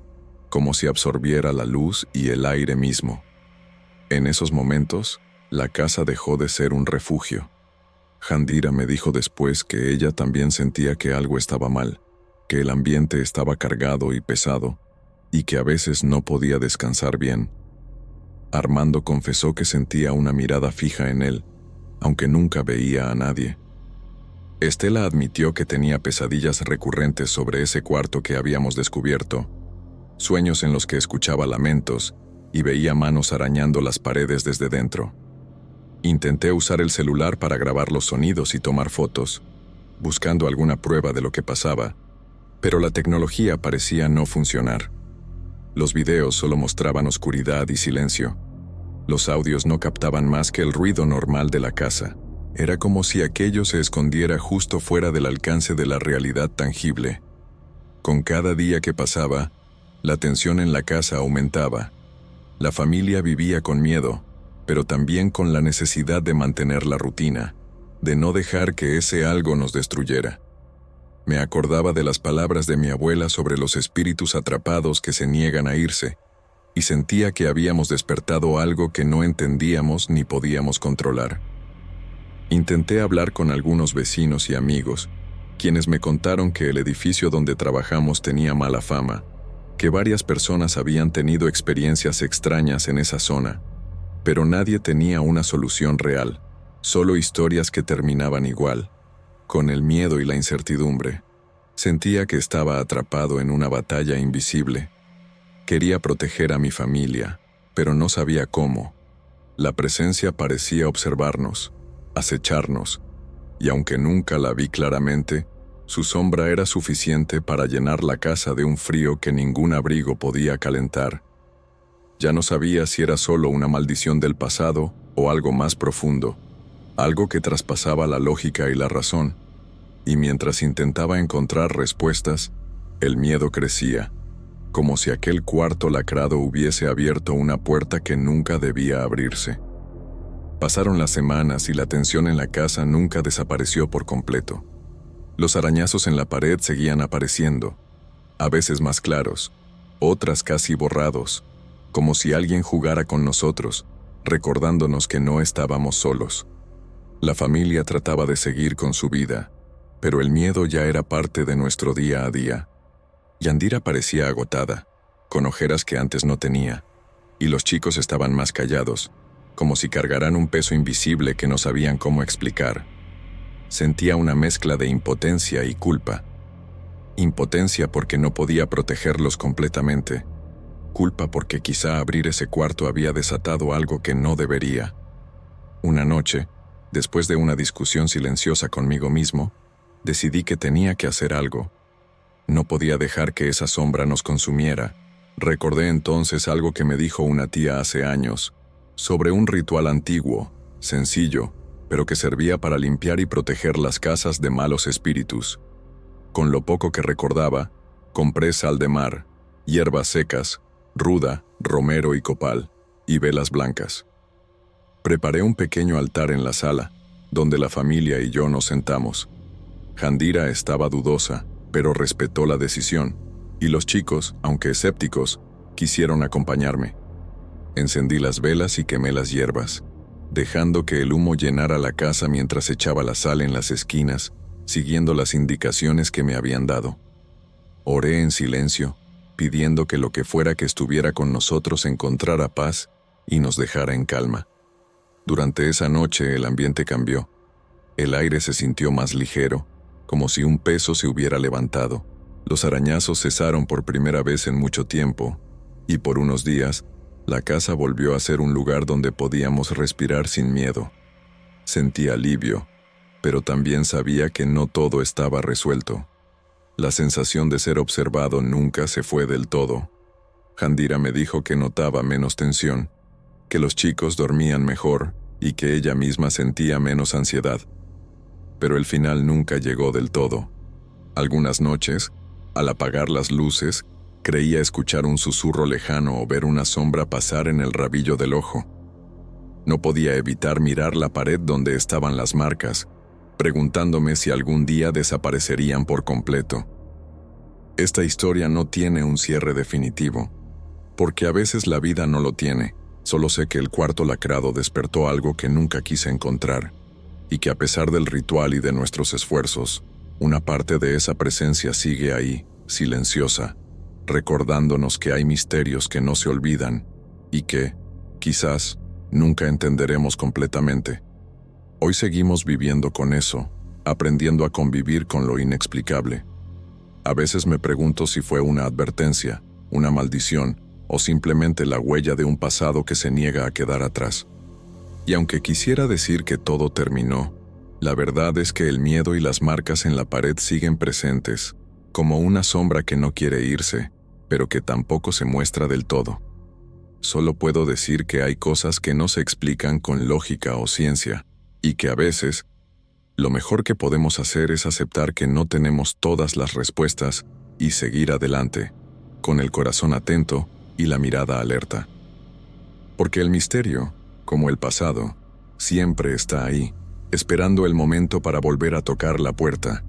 como si absorbiera la luz y el aire mismo. En esos momentos, la casa dejó de ser un refugio. Yandira me dijo después que ella también sentía que algo estaba mal, que el ambiente estaba cargado y pesado, y que a veces no podía descansar bien. Armando confesó que sentía una mirada fija en él, aunque nunca veía a nadie. Estela admitió que tenía pesadillas recurrentes sobre ese cuarto que habíamos descubierto, sueños en los que escuchaba lamentos y veía manos arañando las paredes desde dentro. Intenté usar el celular para grabar los sonidos y tomar fotos, buscando alguna prueba de lo que pasaba, pero la tecnología parecía no funcionar. Los videos solo mostraban oscuridad y silencio. Los audios no captaban más que el ruido normal de la casa. Era como si aquello se escondiera justo fuera del alcance de la realidad tangible. Con cada día que pasaba, la tensión en la casa aumentaba. La familia vivía con miedo, pero también con la necesidad de mantener la rutina, de no dejar que ese algo nos destruyera. Me acordaba de las palabras de mi abuela sobre los espíritus atrapados que se niegan a irse, y sentía que habíamos despertado algo que no entendíamos ni podíamos controlar. Intenté hablar con algunos vecinos y amigos, quienes me contaron que el edificio donde trabajamos tenía mala fama, que varias personas habían tenido experiencias extrañas en esa zona, pero nadie tenía una solución real, solo historias que terminaban igual, con el miedo y la incertidumbre. Sentía que estaba atrapado en una batalla invisible. Quería proteger a mi familia, pero no sabía cómo. La presencia parecía observarnos, acecharnos, y aunque nunca la vi claramente, su sombra era suficiente para llenar la casa de un frío que ningún abrigo podía calentar. Ya no sabía si era solo una maldición del pasado o algo más profundo, algo que traspasaba la lógica y la razón, y mientras intentaba encontrar respuestas, el miedo crecía, como si aquel cuarto lacrado hubiese abierto una puerta que nunca debía abrirse. Pasaron las semanas y la tensión en la casa nunca desapareció por completo. Los arañazos en la pared seguían apareciendo, a veces más claros, otras casi borrados, como si alguien jugara con nosotros, recordándonos que no estábamos solos. La familia trataba de seguir con su vida, pero el miedo ya era parte de nuestro día a día. Yandira parecía agotada, con ojeras que antes no tenía, y los chicos estaban más callados, como si cargaran un peso invisible que no sabían cómo explicar. Sentía una mezcla de impotencia y culpa. Impotencia porque no podía protegerlos completamente. Culpa porque quizá abrir ese cuarto había desatado algo que no debería. Una noche, después de una discusión silenciosa conmigo mismo, decidí que tenía que hacer algo. No podía dejar que esa sombra nos consumiera. Recordé entonces algo que me dijo una tía hace años, sobre un ritual antiguo, sencillo, pero que servía para limpiar y proteger las casas de malos espíritus. Con lo poco que recordaba, compré sal de mar, hierbas secas, ruda, romero y copal, y velas blancas. Preparé un pequeño altar en la sala, donde la familia y yo nos sentamos. Yandira estaba dudosa, pero respetó la decisión, y los chicos, aunque escépticos, quisieron acompañarme. Encendí las velas y quemé las hierbas, dejando que el humo llenara la casa mientras echaba la sal en las esquinas, siguiendo las indicaciones que me habían dado. Oré en silencio, pidiendo que lo que fuera que estuviera con nosotros encontrara paz y nos dejara en calma. Durante esa noche el ambiente cambió. El aire se sintió más ligero, como si un peso se hubiera levantado. Los arañazos cesaron por primera vez en mucho tiempo, y por unos días, la casa volvió a ser un lugar donde podíamos respirar sin miedo. Sentí alivio, pero también sabía que no todo estaba resuelto. La sensación de ser observado nunca se fue del todo. Yandira me dijo que notaba menos tensión, que los chicos dormían mejor y que ella misma sentía menos ansiedad. Pero el final nunca llegó del todo. Algunas noches, al apagar las luces, creía escuchar un susurro lejano o ver una sombra pasar en el rabillo del ojo. No podía evitar mirar la pared donde estaban las marcas, preguntándome si algún día desaparecerían por completo. Esta historia no tiene un cierre definitivo, porque a veces la vida no lo tiene. Solo sé que el cuarto lacrado despertó algo que nunca quise encontrar, y que a pesar del ritual y de nuestros esfuerzos, una parte de esa presencia sigue ahí, silenciosa, recordándonos que hay misterios que no se olvidan y que, quizás, nunca entenderemos completamente. Hoy seguimos viviendo con eso, aprendiendo a convivir con lo inexplicable. A veces me pregunto si fue una advertencia, una maldición, o simplemente la huella de un pasado que se niega a quedar atrás. Y aunque quisiera decir que todo terminó, la verdad es que el miedo y las marcas en la pared siguen presentes, como una sombra que no quiere irse, pero que tampoco se muestra del todo. Solo puedo decir que hay cosas que no se explican con lógica o ciencia, y que a veces, lo mejor que podemos hacer es aceptar que no tenemos todas las respuestas y seguir adelante, con el corazón atento y la mirada alerta. Porque el misterio, como el pasado, siempre está ahí, esperando el momento para volver a tocar la puerta.